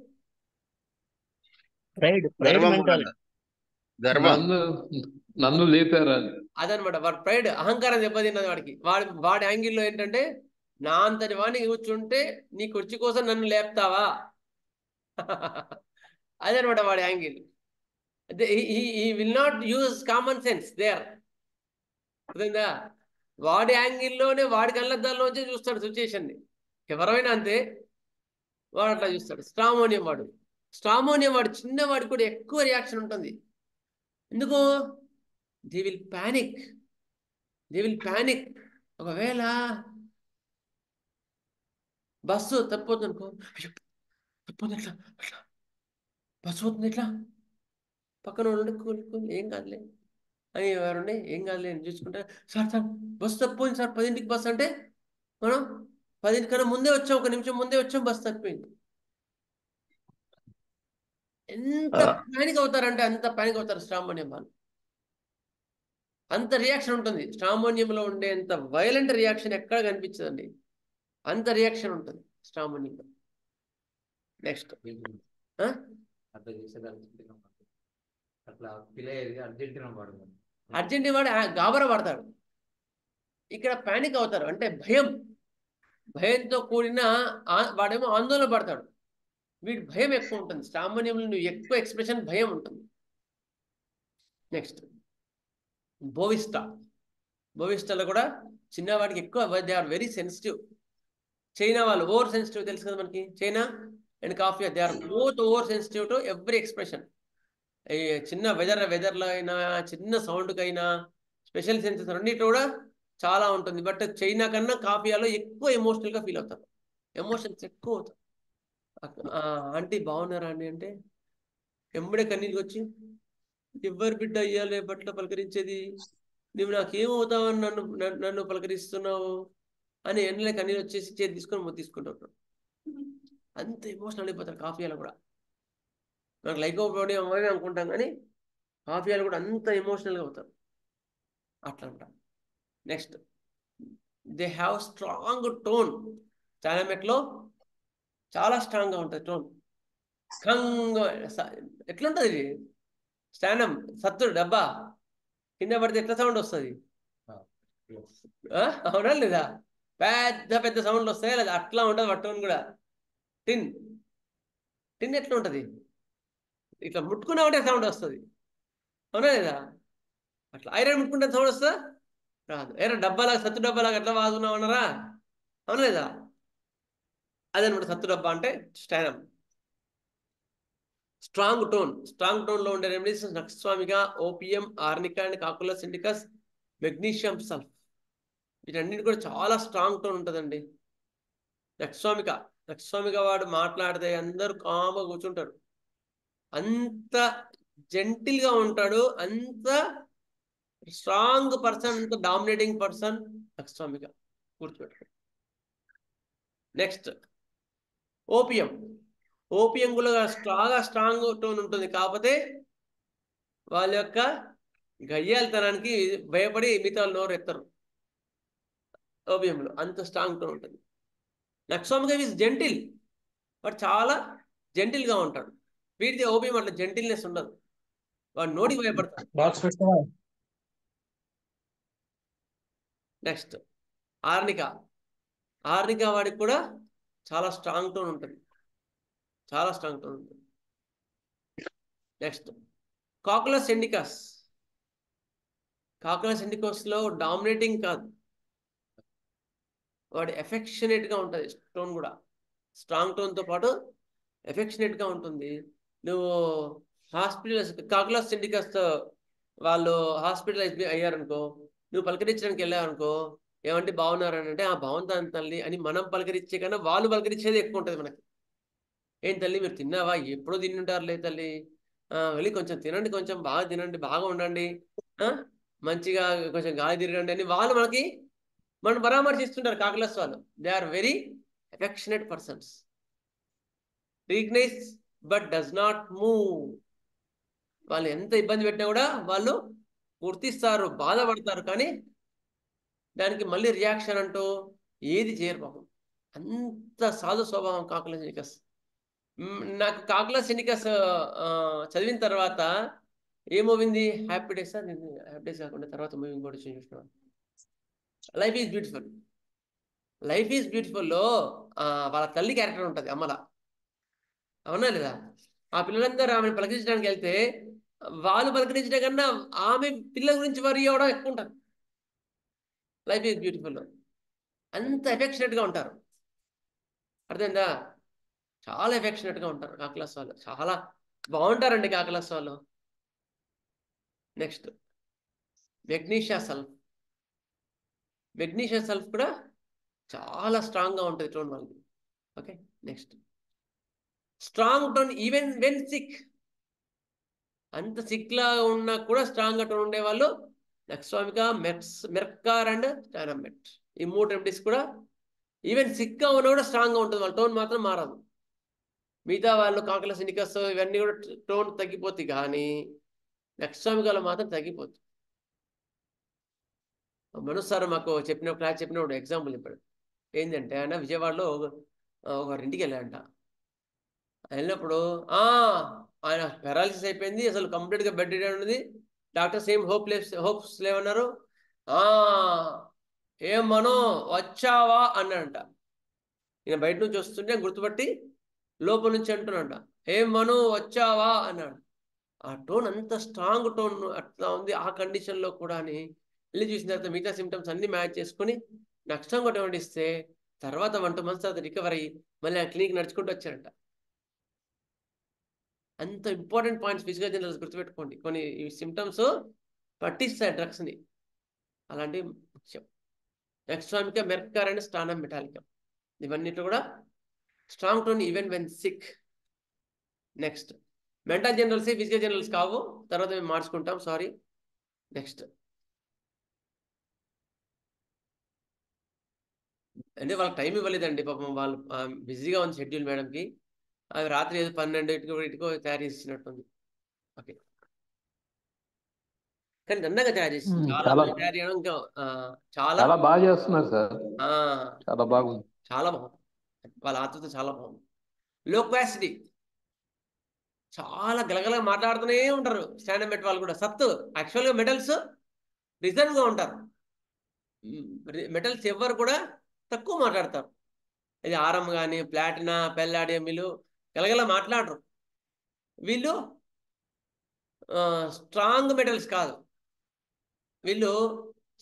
ప్రైడ్ గర్వం మెంటాలిటీ. మూలంగా. గర్వం. నన్ను లేపారా అని. అదనమాట వాడు ప్రైడ్, అహంకారం దెబ్బతిన్నది వాడికి. వాడి యాంగిల్లో ఏంటంటే, నా అంతటి వాడిని కూర్చుంటే నీ కుర్చీ కోసం నన్ను లేపుతావా? అదనమాట వాడి angle. he will not use common sense there. అర్థమైందా? వాడి యాంగిల్లోనే, వాడి కళ్ళద్దాల్లోంచే చూస్తాడు సిచ్యుయేషన్ని. ఎవరైనా అంతే, వాడు అట్లా చూస్తాడు. స్ట్రామోనియం వాడు చిన్నవాడు కూడా ఎక్కువ రియాక్షన్ ఉంటుంది. ఎందుకు? They will panic. ఒకవేళ బస్సు తప్పిపోతుంది అనుకో, అయ్యో తప్పిపోతుంది ఎట్లా, బస్సు పోతుంది ఎట్లా, పక్కన వాళ్ళు ఏం కాదులే అని ఎవరుండే, ఏం కాదులే అని చూసుకుంటా, సార్ బస్సు తప్పిపోయింది సార్, 10ంటికి బస్సు అంటే మనం 10 కన్నా ముందే వచ్చాం, 1 నిమిషం ముందే వచ్చాం, బస్సు తప్పిపోయింది. ఎంత ప్యానిక్ అవుతారంటే అంత ప్యానిక్ అవుతారు స్ట్రామోనియం వాళ్ళు. అంత రియాక్షన్ ఉంటుంది స్ట్రామోనియంలో ఉండే, అంత వైలెంట్ రియాక్షన్ ఎక్కడ కనిపించదండి, అంత రియాక్షన్ ఉంటుంది స్ట్రామోనియంలో. నెక్స్ట్ అట్లా చేసేదాన్ని అట్లా ఫీల్ అయ్యేది అర్జెంటీనా వాడు. అర్జెంటీనా వాడు గాబరా పడతాడు, ఇక్కడ ప్యానిక్ అవుతారు, అంటే భయంతో కూడిన వాడేమో ఆందోళన పడతాడు. వీడి భయం ఎక్కువ ఉంటుంది. స్ట్రామోనియంలో నువ్వు ఎక్కువ ఎక్స్ప్రెషన్ భయం ఉంటుంది. నెక్స్ట్ బోవిస్టాలో కూడా చిన్నవాడికి ఎక్కువ, they are very sensitive. China వాళ్ళు ఓవర్ సెన్సిటివ్, తెలుసు కదా మనకి. China and Coffea, they are both over sensitive to every expression. చిన్న వెదర్లో అయినా, చిన్న సౌండ్కైనా స్పెషల్ సెన్సెస్ రెండింటి కూడా చాలా ఉంటుంది. బట్ చైనా కన్నా కాఫియాలో ఎక్కువ ఎమోషనల్గా ఫీల్ అవుతారు, ఎమోషన్స్ ఎక్కువ అవుతారు. ఆంటీ బాగున్నారా అండి అంటే ఎంబడే కన్నీళ్ళకి వచ్చి, ఎవరు బిడ్డ అయ్యాలి బట్ల పలకరించేది, నువ్వు నాకేమవుతావని నన్ను పలకరిస్తున్నావు అని ఎండలే కన్నీళ్ళు వచ్చేసి చేతి తీసుకొని తీసుకుంటారు. అంత ఎమోషనల్ అయిపోతారు కాఫియాలో కూడా. నాకు లైకోపోవడం అవ్వని అనుకుంటాం, కానీ కాఫియాలో కూడా అంత ఎమోషనల్గా అవుతారు అట్లా అంటాం. Next they have strong tone. డైనమిక్లో చాలా స్ట్రాంగ్గా ఉంటుంది టోన్. ఎట్లుంటుంది స్టాండం, సత్తుడు డబ్బా కింద పడితే ఎట్లా సౌండ్ వస్తుంది, అవునా లేదా? పెద్ద సౌండ్లు వస్తాయి లేదా? అట్లా ఉంటుంది టోన్ కూడా. టిన్ ఎట్లా ఉంటుంది, ఇట్లా ముట్టుకున్నా ఉంటే సౌండ్ వస్తుంది, అవునా లేదా? అట్లా ఐరన్ ముట్టుకుంటే సౌండ్ వస్తుందా? రాదు. డబ్బాలాగా, సత్తు డబ్బాలాగా ఎట్లా వాగుతున్నావు అన్నారా, అవునా లేదా? అదనమాట సత్తు డబ్బా అంటే. స్టాండం స్ట్రాంగ్ టోన్లో ఉండే remedies nux vomica, opium, arnica and cocculus indicus, magnesium sulph, వీటన్నిటి కూడా చాలా స్ట్రాంగ్ టోన్ ఉంటుందండి. నక్స్వామిక వాడు మాట్లాడితే అందరూ కామ్గా కూర్చుంటారు, అంత జెంటిల్గా ఉంటాడు, అంత స్ట్రాంగ్ పర్సన్, అంత డామినేటింగ్ పర్సన్ నక్స్వామిక, గుర్తుపెట్టుకోండి. నెక్స్ట్ ఓపియం కూడా చాలా స్ట్రాంగ్ టోన్ ఉంటుంది, కాకపోతే వాళ్ళ యొక్క గయ్యాలతనానికి భయపడి మిగతా నోరు ఎత్తరు. ఓపియంలో అంత స్ట్రాంగ్ టోన్ ఉంటుంది. నక్స్వామిక ఈజ్ జెంటిల్, వాడు చాలా జెంటిల్గా ఉంటాడు. వీడిది ఓపియం అట్లా జెంటిల్నెస్ ఉండదు, వాడు నోటికి భయపడతాడు. నెక్స్ట్ ఆర్నికా వాడికి కూడా చాలా స్ట్రాంగ్ టోన్ ఉంటుంది, నెక్స్ట్ కాకులస్ ఇండికస్లో డామినేటింగ్ కాదు, వాడు ఎఫెక్షనేట్గా ఉంటుంది. టోన్ కూడా స్ట్రాంగ్ టోన్తో పాటు ఎఫెక్షనేట్గా ఉంటుంది. నువ్వు కాకులస్ సిండికస్ వాళ్ళు హాస్పిటలైజ్ అయ్యారనుకో, నువ్వు పలకరించడానికి వెళ్ళావనుకో, ఏమంటే బాగున్నారని అంటే బాగుంటాను తల్లి అని మనం పలకరించే కన్నా వాళ్ళు పలకరించేది ఎక్కువ ఉంటుంది మనకి. ఏం తల్లి మీరు తిన్నావా? ఎప్పుడో తింటుంటారులే తల్లి, వెళ్ళి కొంచెం తినండి, కొంచెం బాగా తినండి, బాగా ఉండండి, మంచిగా కొంచెం గాలి తిరగండి అని వాళ్ళు మనం పరామర్శిస్తుంటారు. కాకులస్ వాళ్ళు they are very affectionate persons. Recognize but does not move. వాళ్ళు ఎంత ఇబ్బంది పెట్టినా కూడా వాళ్ళు గుర్తిస్తారు, బాధపడతారు, కానీ దానికి మళ్ళీ రియాక్షన్ అంటూ ఏది చేయరు పాపం. అంత సాధు స్వభావం కాకులస్ సిండికస్. నాకు కాకులస్ సిండికస్ చదివిన తర్వాత ఏమోవింది, హ్యాపీ డేస్ హ్యాపీ డేస్ కాకుండా తర్వాత మూవింగ్ కూడా చూసిన లైఫ్ ఈజ్ బ్యూటిఫుల్. లైఫ్ ఈజ్ బ్యూటిఫుల్లో వాళ్ళ తల్లి క్యారెక్టర్ ఉంటుంది అమ్మల, అవునా లేదా? ఆ పిల్లలందరూ ఆమెను పలకరించడానికి వెళ్తే వాళ్ళు పలకరించడం కన్నా ఆమె పిల్లల గురించి వరి అవ్వడం ఎక్కువ ఉంటారు. లైఫ్ ఈజ్ బ్యూటిఫుల్లో అంత ఎఫెక్షనేట్గా ఉంటారు. అర్థమైందా? చాలా ఎఫెక్షనేట్గా ఉంటారు కాకులస్ వాళ్ళు, చాలా బాగుంటారండి కాకులస్ వాళ్ళు. Next Magnesia sulph. Magnesia sulph కూడా చాలా స్ట్రాంగ్గా ఉంటుంది టోన్ వాళ్ళకి. Okay, next strong tone even when sick. అంత సిక్లా ఉన్నా కూడా స్ట్రాంగ్గా టోన్ ఉండేవాళ్ళు నెక్స్వామికా, మెర్కార్ అండ్ స్టానమెట్. ఈ 3 రెమెడీస్ కూడా ఈవెన్ సిక్గా ఉన్నా కూడా స్ట్రాంగ్గా ఉంటుంది, వాళ్ళ టోన్ మాత్రం మారదు. మిగతా వాళ్ళు కాకులస్ సిండికస్ ఇవన్నీ కూడా టోన్ తగ్గిపోతుంది, కానీ నెక్స్వామికాలో మాత్రం తగ్గిపోతుంది. మనోజ్ సార్ మాకు క్లాస్ చెప్పినప్పుడు ఎగ్జాంపుల్ చెప్పాడు. ఏంటంటే ఆయన విజయవాడలో ఒకరింటికి వెళ్ళాడంట. వెళ్ళినప్పుడు ఆయన పెరాలిసిస్ అయిపోయింది, అసలు కంప్లీట్గా బెడ్ రిడన్ ఉన్నది. డాక్టర్స్ ఏం హోప్స్ లేవన్నారు. ఏం మనో వచ్చావా అన్నాడంట. ఈయన బయట నుంచి వస్తుంటే గుర్తుపట్టి లోపల నుంచి అంటున్నాడంట, ఏం మనో వచ్చావా అన్నాడు. ఆ టోన్ అంత స్ట్రాంగ్ టోన్ అట్లా ఉంది ఆ కండిషన్లో కూడా అని వెళ్ళి చూసిన తర్వాత మిగతా సిమ్టమ్స్ అన్ని మ్యాచ్ చేసుకుని నష్టం కూడా వండిస్తే తర్వాత 1 2 months తర్వాత రికవర్ అయ్యి మళ్ళీ ఆ క్లినిక్ నడుచుకుంటూ వచ్చారంట. అంత ఇంపార్టెంట్ పాయింట్స్ ఫిజికల్ జనరల్స్ గుర్తుపెట్టుకోండి. కొన్ని ఈ సిమ్టమ్స్ పట్టిస్తాయి డ్రగ్స్ని, అలాంటివి ముఖ్యం. నెక్స్వామికా, మెర్కార్ అండ్ స్టానం మెటాలికం, ఇవన్నిట్లో కూడా strong tone even when sick. Next mental generals, physical generals కావు, తర్వాత మేము మార్చుకుంటాం, సారీ. నెక్స్ట్ అంటే వాళ్ళకి టైం ఇవ్వలేదండి పాపం, వాళ్ళు బిజీగా ఉంది షెడ్యూల్ మేడంకి. అవి రాత్రి ఏదో 12 తయారు చేసినట్టుంది. ఓకే, కానీ దండగా తయారు చేసింది, చాలా మంది తయారు చేయడం ఇంకా చాలా బాగా చేస్తున్నారు సార్, చాలా బాగుంది, చాలా బాగుంది. వాళ్ళ ఆతృత చాలా బాగుంది. లోక్వాసిటీ చాలా గలగల మాట్లాడుతూనే ఉంటారు స్టాండర్డ్ మెట్ వాళ్ళు కూడా. సత్తు యాక్చువల్గా మెటల్స్ రిజర్వ్గా ఉంటారు. మెటల్స్ ఎవరు కూడా తక్కువ మాట్లాడతారు. ఇది ఆరం కానీ ప్లాటినా, పెల్లాడియం, వీళ్ళు గలగల మాట్లాడరు. వీళ్ళు స్ట్రాంగ్ మెటల్స్ కాదు, వీళ్ళు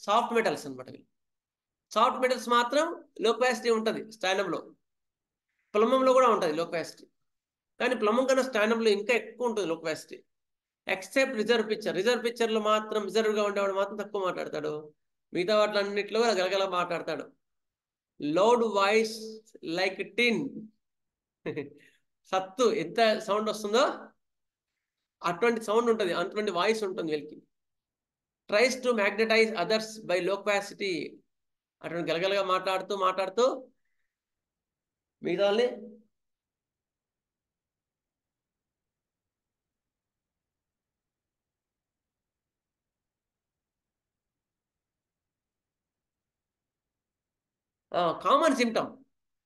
సాఫ్ట్ మెటల్స్ అనమాట. వీళ్ళు సాఫ్ట్ మెటల్స్ మాత్రం లోక్వాసిటీ ఉంటుంది స్టాండర్డ్లో. ప్లమంలో కూడా ఉంటుంది లోక్వాసిటీ, కానీ ప్లమం కన్నా స్టాండర్డ్లో ఇంకా ఎక్కువ ఉంటుంది లోక్వాసిటీ. ఎక్సెప్ట్ రిజర్వ్ పిక్చర్లో మాత్రం రిజర్వ్గా ఉండేవాడు మాత్రం తక్కువ మాట్లాడతాడు. మిగతా వాటిలన్నింటిలో గలగల మాట్లాడతాడు. లౌడ్ వాయిస్ లైక్ టిన్. సత్తు ఎంత సౌండ్ వస్తుందో అటువంటి సౌండ్ ఉంటుంది, అటువంటి వాయిస్ ఉంటుంది వీళ్ళకి. Tries to magnetise others by loquacity. అటువంటి గలగలగా మాట్లాడుతూ మిగతా వాళ్ళని common symptom.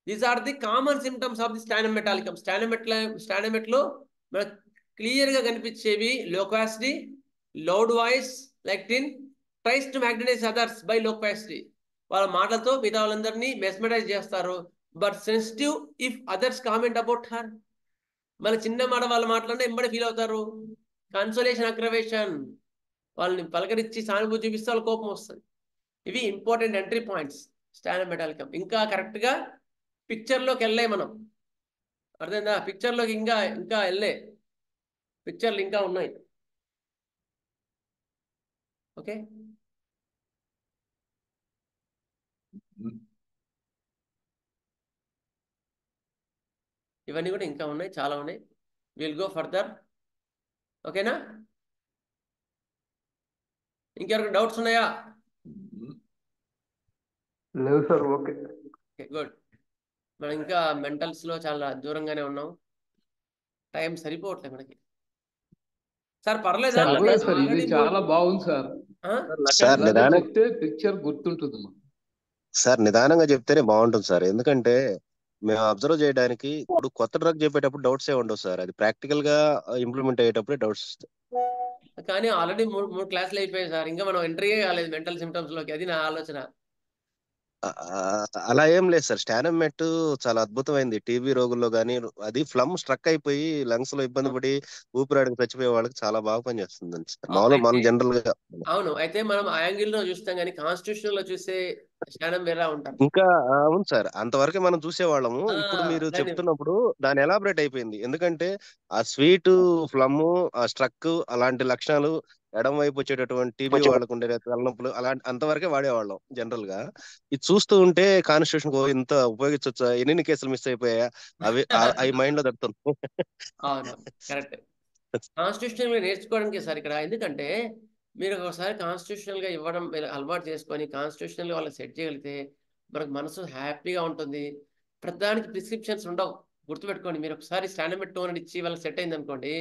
These are the common symptoms of the standard metallicum. Standard మెట్లో మనకు క్లియర్గా కనిపించేవి loquacity, loud voice like tin, tries to magnetise others by loquacity. వాళ్ళ మాటలతో మిగతా వాళ్ళందరినీ మెస్మరైజ్ చేస్తారు. But sensitive if others comment about her. మన చిన్న మాట వాళ్ళు మాట్లాడినా ఎంబడి ఫీల్ అవుతారు. కన్సోలేషన్, అగ్రవేషన్, వాళ్ళని పలకరించి సానుభూతి చూపిస్తే వాళ్ళ కోపం వస్తుంది. ఇవి ఇంపార్టెంట్ ఎంట్రీ పాయింట్స్ స్టాండర్డ్ మెటాలికం. ఇంకా కరెక్ట్గా పిక్చర్లోకి వెళ్ళే మనం, అర్థమైందా? పిక్చర్లోకి ఇంకా వెళ్ళే పిక్చర్లు ఇంకా ఉన్నాయి. ఓకే, ఇవన్నీ కూడా ఇంకా ఉన్నాయి, చాలా ఉన్నాయి. Will go further. ఓకేనా? ఇంకెవరికి డౌట్స్ ఉన్నాయా? లేదు సార్. ఓకే. గుడ్. మనం ఇంకా మెంటల్స్లో చాలా దూరంగానే ఉన్నాం. టైం సరిపోవట్లేదు మనకి. సార్ పర్లేదా? సార్ పర్లేదు సార్, ఇది ఆల్రెడీ చాలా బాగుంది సార్. సార్ ఇలాగే నిదానం చెప్తే పిక్చర్ గుర్తుంటుంది మాకు. సార్ నిదానంగా చెప్తేనే బాగుంటుంది సార్. ఎందుకంటే మేము అబ్జర్వ్ చేయడానికి ఇప్పుడు కొత్త డ్రగ్ చెప్పేటప్పుడు డౌట్స్ ఏ ఉండవు సార్. అది ప్రాక్టికల్ గా ఇంప్లిమెంట్ అయ్యేటప్పుడే డౌట్స్ వస్తాయి. కానీ ఆల్రెడీ మూడు క్లాసులు అయిపోయాయి సార్. ఇంకా మనం ఎంట్రీ కాలేదు మెంటల్ సిమ్టమ్స్ లోకి. అది నా ఆలోచన. అలా ఏం లేదు సార్. స్టానమ్ మెట్ చాలా అద్భుతమైంది. టీబీ రోగుల్లో కానీ అది ఫ్లమ్ స్ట్రక్ అయిపోయి లంగ్స్ లో ఇబ్బంది పడి ఊపిరాడక చచ్చిపోయే వాళ్ళకి చాలా బాగా పనిచేస్తుంది సార్. మామూలుగా మనం జనరల్ గా అవును. అయితే మనం ఆ యాంగిల్ లో చూస్తాం కానీ కాన్స్టిట్యూషన్ లో చూసే స్టానం వేరే ఉంటాం. ఇంకా అవును సార్, అంతవరకే మనం చూసేవాళ్ళము. ఇప్పుడు మీరు దాన్ని చెప్తున్నప్పుడు దాని ఎలాబరేట్ అయిపోయింది. ఎందుకంటే ఆ స్వీట్ ఫ్లమ్, ఆ స్ట్రక్ అలాంటి లక్షణాలు ఎడం వైపు వచ్చేటటువంటి టీబీ వాళ్ళకు ఉండే తలనొప్పులు అలాంటి అంతవరకే వాడేవాళ్ళం జనరల్ గా. ఇది చూస్తూ ఉంటే కాన్స్టిట్యూషన్ ఇంత ఉపయోగించవచ్చా, ఎన్ని కేసులు మిస్ అయిపోయా అవి అవి మైండ్ లో తడుతుంది. అవును, కరెక్ట్. కాన్స్టిట్యూషనల్ గా నేర్చుకోవడానికి సార్ ఇక్కడ. ఎందుకంటే మీరు ఒకసారి కాన్స్టిట్యూషనల్ గా ఇవ్వడం మీరు అలవాటు చేసుకొని కాన్స్టిట్యూషనల్ గా వాళ్ళకి సెట్ చేయగలిగితే మనకు మనసు హ్యాపీగా ఉంటుంది. ప్రతిదానికి ప్రిస్క్రిప్షన్స్ ఉండవు. గుర్తుపెట్టుకోండి, మీరు ఒకసారి స్టాండర్డ్ టోన్ ఇచ్చి వాళ్ళకి సెట్ అయింది అనుకోండి,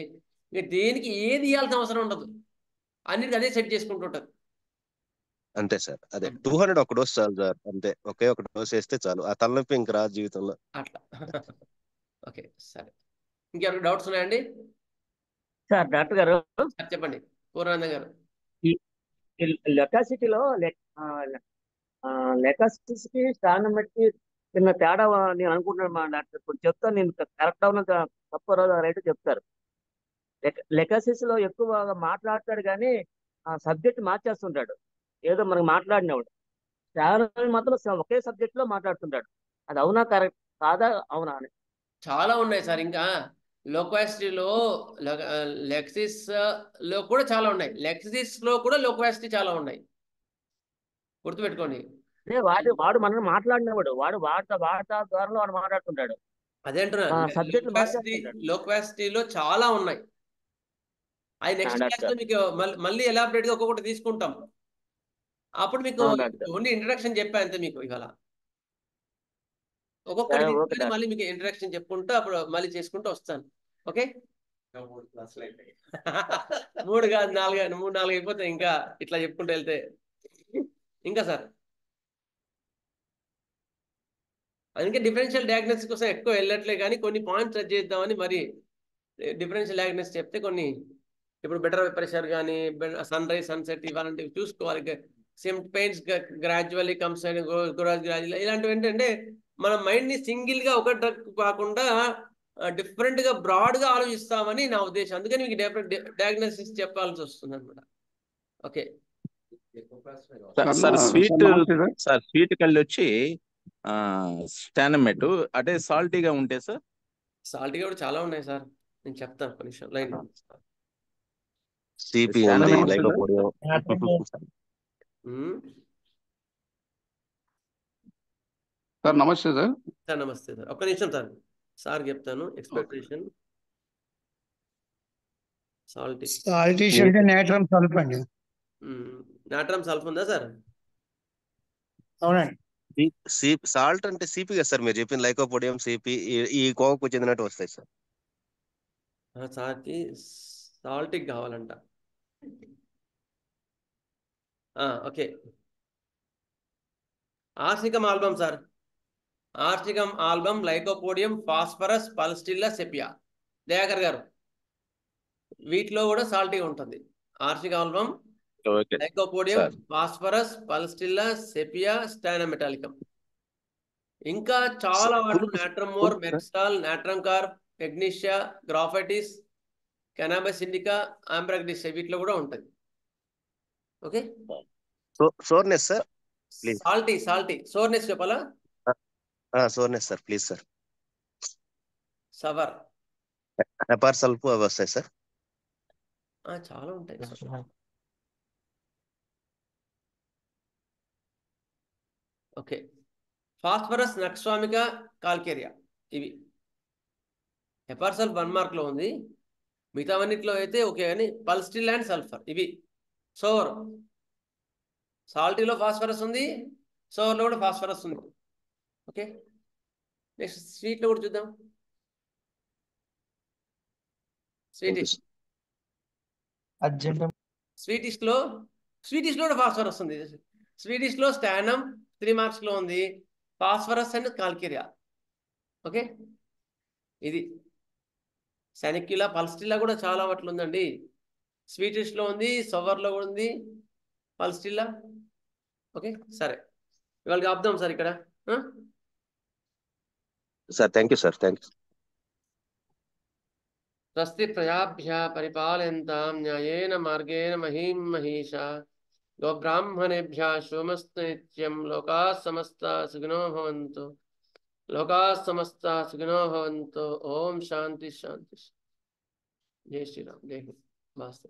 మీరు దేనికి ఏది ఇవ్వాల్సిన అవసరం ఉండదు. అన్నిటికీ అదే సెట్ చేసుకుంటుంటారు. అంతే సార్. అదే 200 ఒక డోస్ చాలు సార్. అంతే, ఒకే ఒక డోస్ వేస్తే చాలు. ఆ తలనొప్పి ఇంక రాదు జీవితంలో. అట్లా. ఓకే, సరే. ఇంకెవరికి డౌట్స్ ఉన్నాయండి? సార్ డాక్టర్ గారు, సార్ చెప్పండి పూర్ణానంద గారు. లెకాసిటీలో లెకాసిటీ స్టాండర్డ్ బట్టి చిన్న తేడా నేను అనుకుంటున్నాను. మా డాక్టర్ కొంచెం చెప్తాను, నేను కరెక్ట్ అవునా తప్ప రైట్ చెప్తారు. లెకాసిస్ లో ఎక్కువ మాట్లాడతాడు కానీ సబ్జెక్ట్ మార్చేస్తుంటాడు. ఏదో మనకు మాట్లాడినవాడు స్టాండర్డ్ మాత్రం ఒకే సబ్జెక్ట్ లో మాట్లాడుతుంటాడు. అది అవునా కరెక్ట్ కాదా అవునా అని. చాలా ఉన్నాయి సార్. ఇంకా లోక్వాసిటీలో లెక్సిస్ లో కూడా చాలా ఉన్నాయి. లెక్సిస్ లో కూడా లోక్వాసిటీ చాలా ఉన్నాయి. గుర్తుపెట్టుకోండి. వాడు మనల్ని మాట్లాడినవాడు, వాడతా ద్వారంలో వాడు మాట్లాడుతుంటాడు. అదే అంటున్నా, సబ్జెక్టులు మార్చేస్తుంటాడు. లోక్వాసిటీలో చాలా ఉన్నాయి. అది నెక్స్ట్ క్లాస్ లో మీకు మళ్ళీ ఎలాబరేట్ గా ఒక్కొక్కటి తీసుకుంటాం. అప్పుడు మీకు ఓన్లీ ఇంట్రడక్షన్ చెప్పా అంతే. మీకు ఇవాళ ఒక్కొక్కటి తీసుకొని మళ్ళీ మీకు ఇంట్రడక్షన్ చెప్పుకుంటూ అప్పుడు మళ్ళీ చేసుకుంటూ వస్తాను. ఓకే, 3 కాదు 4 అయిపోతాయి ఇంకా ఇట్లా చెప్పుకుంటూ వెళ్తే. ఇంకా సార్, అందుకే డిఫరెన్షియల్ డయాగ్నోసిస్ కోసం ఎక్కువ వెళ్ళట్లే కానీ కొన్ని పాయింట్స్ సెట్ చేద్దామని మరి డిఫరెన్షియల్ డయాగ్నోసిస్ చెప్తే కొన్ని ఇప్పుడు బెటర్ ప్రెషర్ కానీ సన్ రైజ్ సన్సెట్ ఇలాంటివి చూసుకోవాలి. SIM pains gradually comes and gradual ఇలాంటివి ఏంటంటే మన మైండ్ని సింగిల్గా ఒక డ్రగ్ కాకుండా డిఫరెంట్గా బ్రాడ్గా ఆలోచిస్తామని నా ఉద్దేశం. అందుకని మీకు డయాగ్నోసిస్ చెప్పాల్సి వస్తుంది అనమాట. ఓకే సార్ స్వీట్ కళ్ళు వచ్చి స్టానమెట్ అంటే సాల్టీగా ఉంటే సార్. సాల్ట్గా కూడా చాలా ఉన్నాయి సార్, నేను చెప్తాను ఒక నిమిషం లైన్. సిపి ఉంది, లైకోపోడియం. సార్ నమస్తే సార్. సార్ నమస్తే సార్. ఒక్క నిమిషం సార్, సార్ చెప్తాను. ఎక్స్పెక్టేషన్ సాల్టిష్ అంటే నేట్రమ్ సల్ఫ్ అండి. నాట్రమ్ సల్ఫ్ ఉందా సార్? అవునండి. సాల్ట్ అంటే సిపి కదా సార్ మీరు చెప్పింది. లైకోపోడియం, సిపి ఈ కోవకు చెందినట్టు వస్తాయి సార్. సార్కి సాల్టిక్ కావాలంట. Okay, arsenicum album sir. Arsenicum album, lycopodium, phosphorus, pulsatilla, sepia. Dayakar గారు, వీటిలో కూడా సాల్టీ ఉంటుంది. Arsenicum album, lycopodium, phosphorus, pulsatilla, sepia, stannum metallicum. ఇంకా చాలా వాటిలో నాట్రమోర్, మెక్సాల్, natrum carb, magnesia, graphites, cannabis indica, ఆంబ్రాక్డిస్ వీటిలో కూడా ఉంటుంది. Okay, sourness sir please. Salty sourness చెప్పాలా? Sourness sir please sir. Sour, hepar sulph అవి వస్తాయి సార్. చాలా ఉంటాయి. ఓకే, ఫాస్ఫరస్, నక్స్వామిక, కాల్కేరియా ఇవి. హెపార్సల్ 1 మార్క్లో ఉంది, మిగతావన్నిట్లో అయితే ఓకే. కానీ పల్స్టిల్ అండ్ సల్ఫర్ ఇవి. సోవర్, సాల్టీలో ఫాస్ఫరస్ ఉంది, సోవర్లో కూడా ఫాస్ఫరస్ ఉంది. ఓకే, నెక్స్ట్ స్వీట్లో కూడా చూద్దాం. స్వీటిష్, స్వీటిష్లో కూడా ఫాస్ఫరస్ ఉంది. స్వీటిష్లో స్టానమ్ 3 మార్క్స్లో ఉంది, ఫాస్ఫరస్ అండ్ కాల్కేరియా. ఓకే, ఇది సెనిక్యులా, పల్స్టిల్లా కూడా చాలా వాటిలో ఉందండి. స్వీటిష్లో ఉంది, సవర్లో కూడా ఉంది, పల్స్టిల్లా. ఓకే, సరే ఇవాళ ఆపుదాం సార్ ఇక్కడ. Sir thank you sir, thank you. స్వస్తి ప్రజాభ్య పరిపాలయంతాం న్యాయేన మార్గేణ మహీం మహీషా గోబ్రాహ్మణేభ్య శోమస్తు నిత్యం. లోకాः సమస్తా సుఖినో భవంతు, లోకాः సమస్తా సుఖినో భవంతు. ఓం శాంతి శాంతి. జై శ్రీరామ్, జై హింద్. బాస్.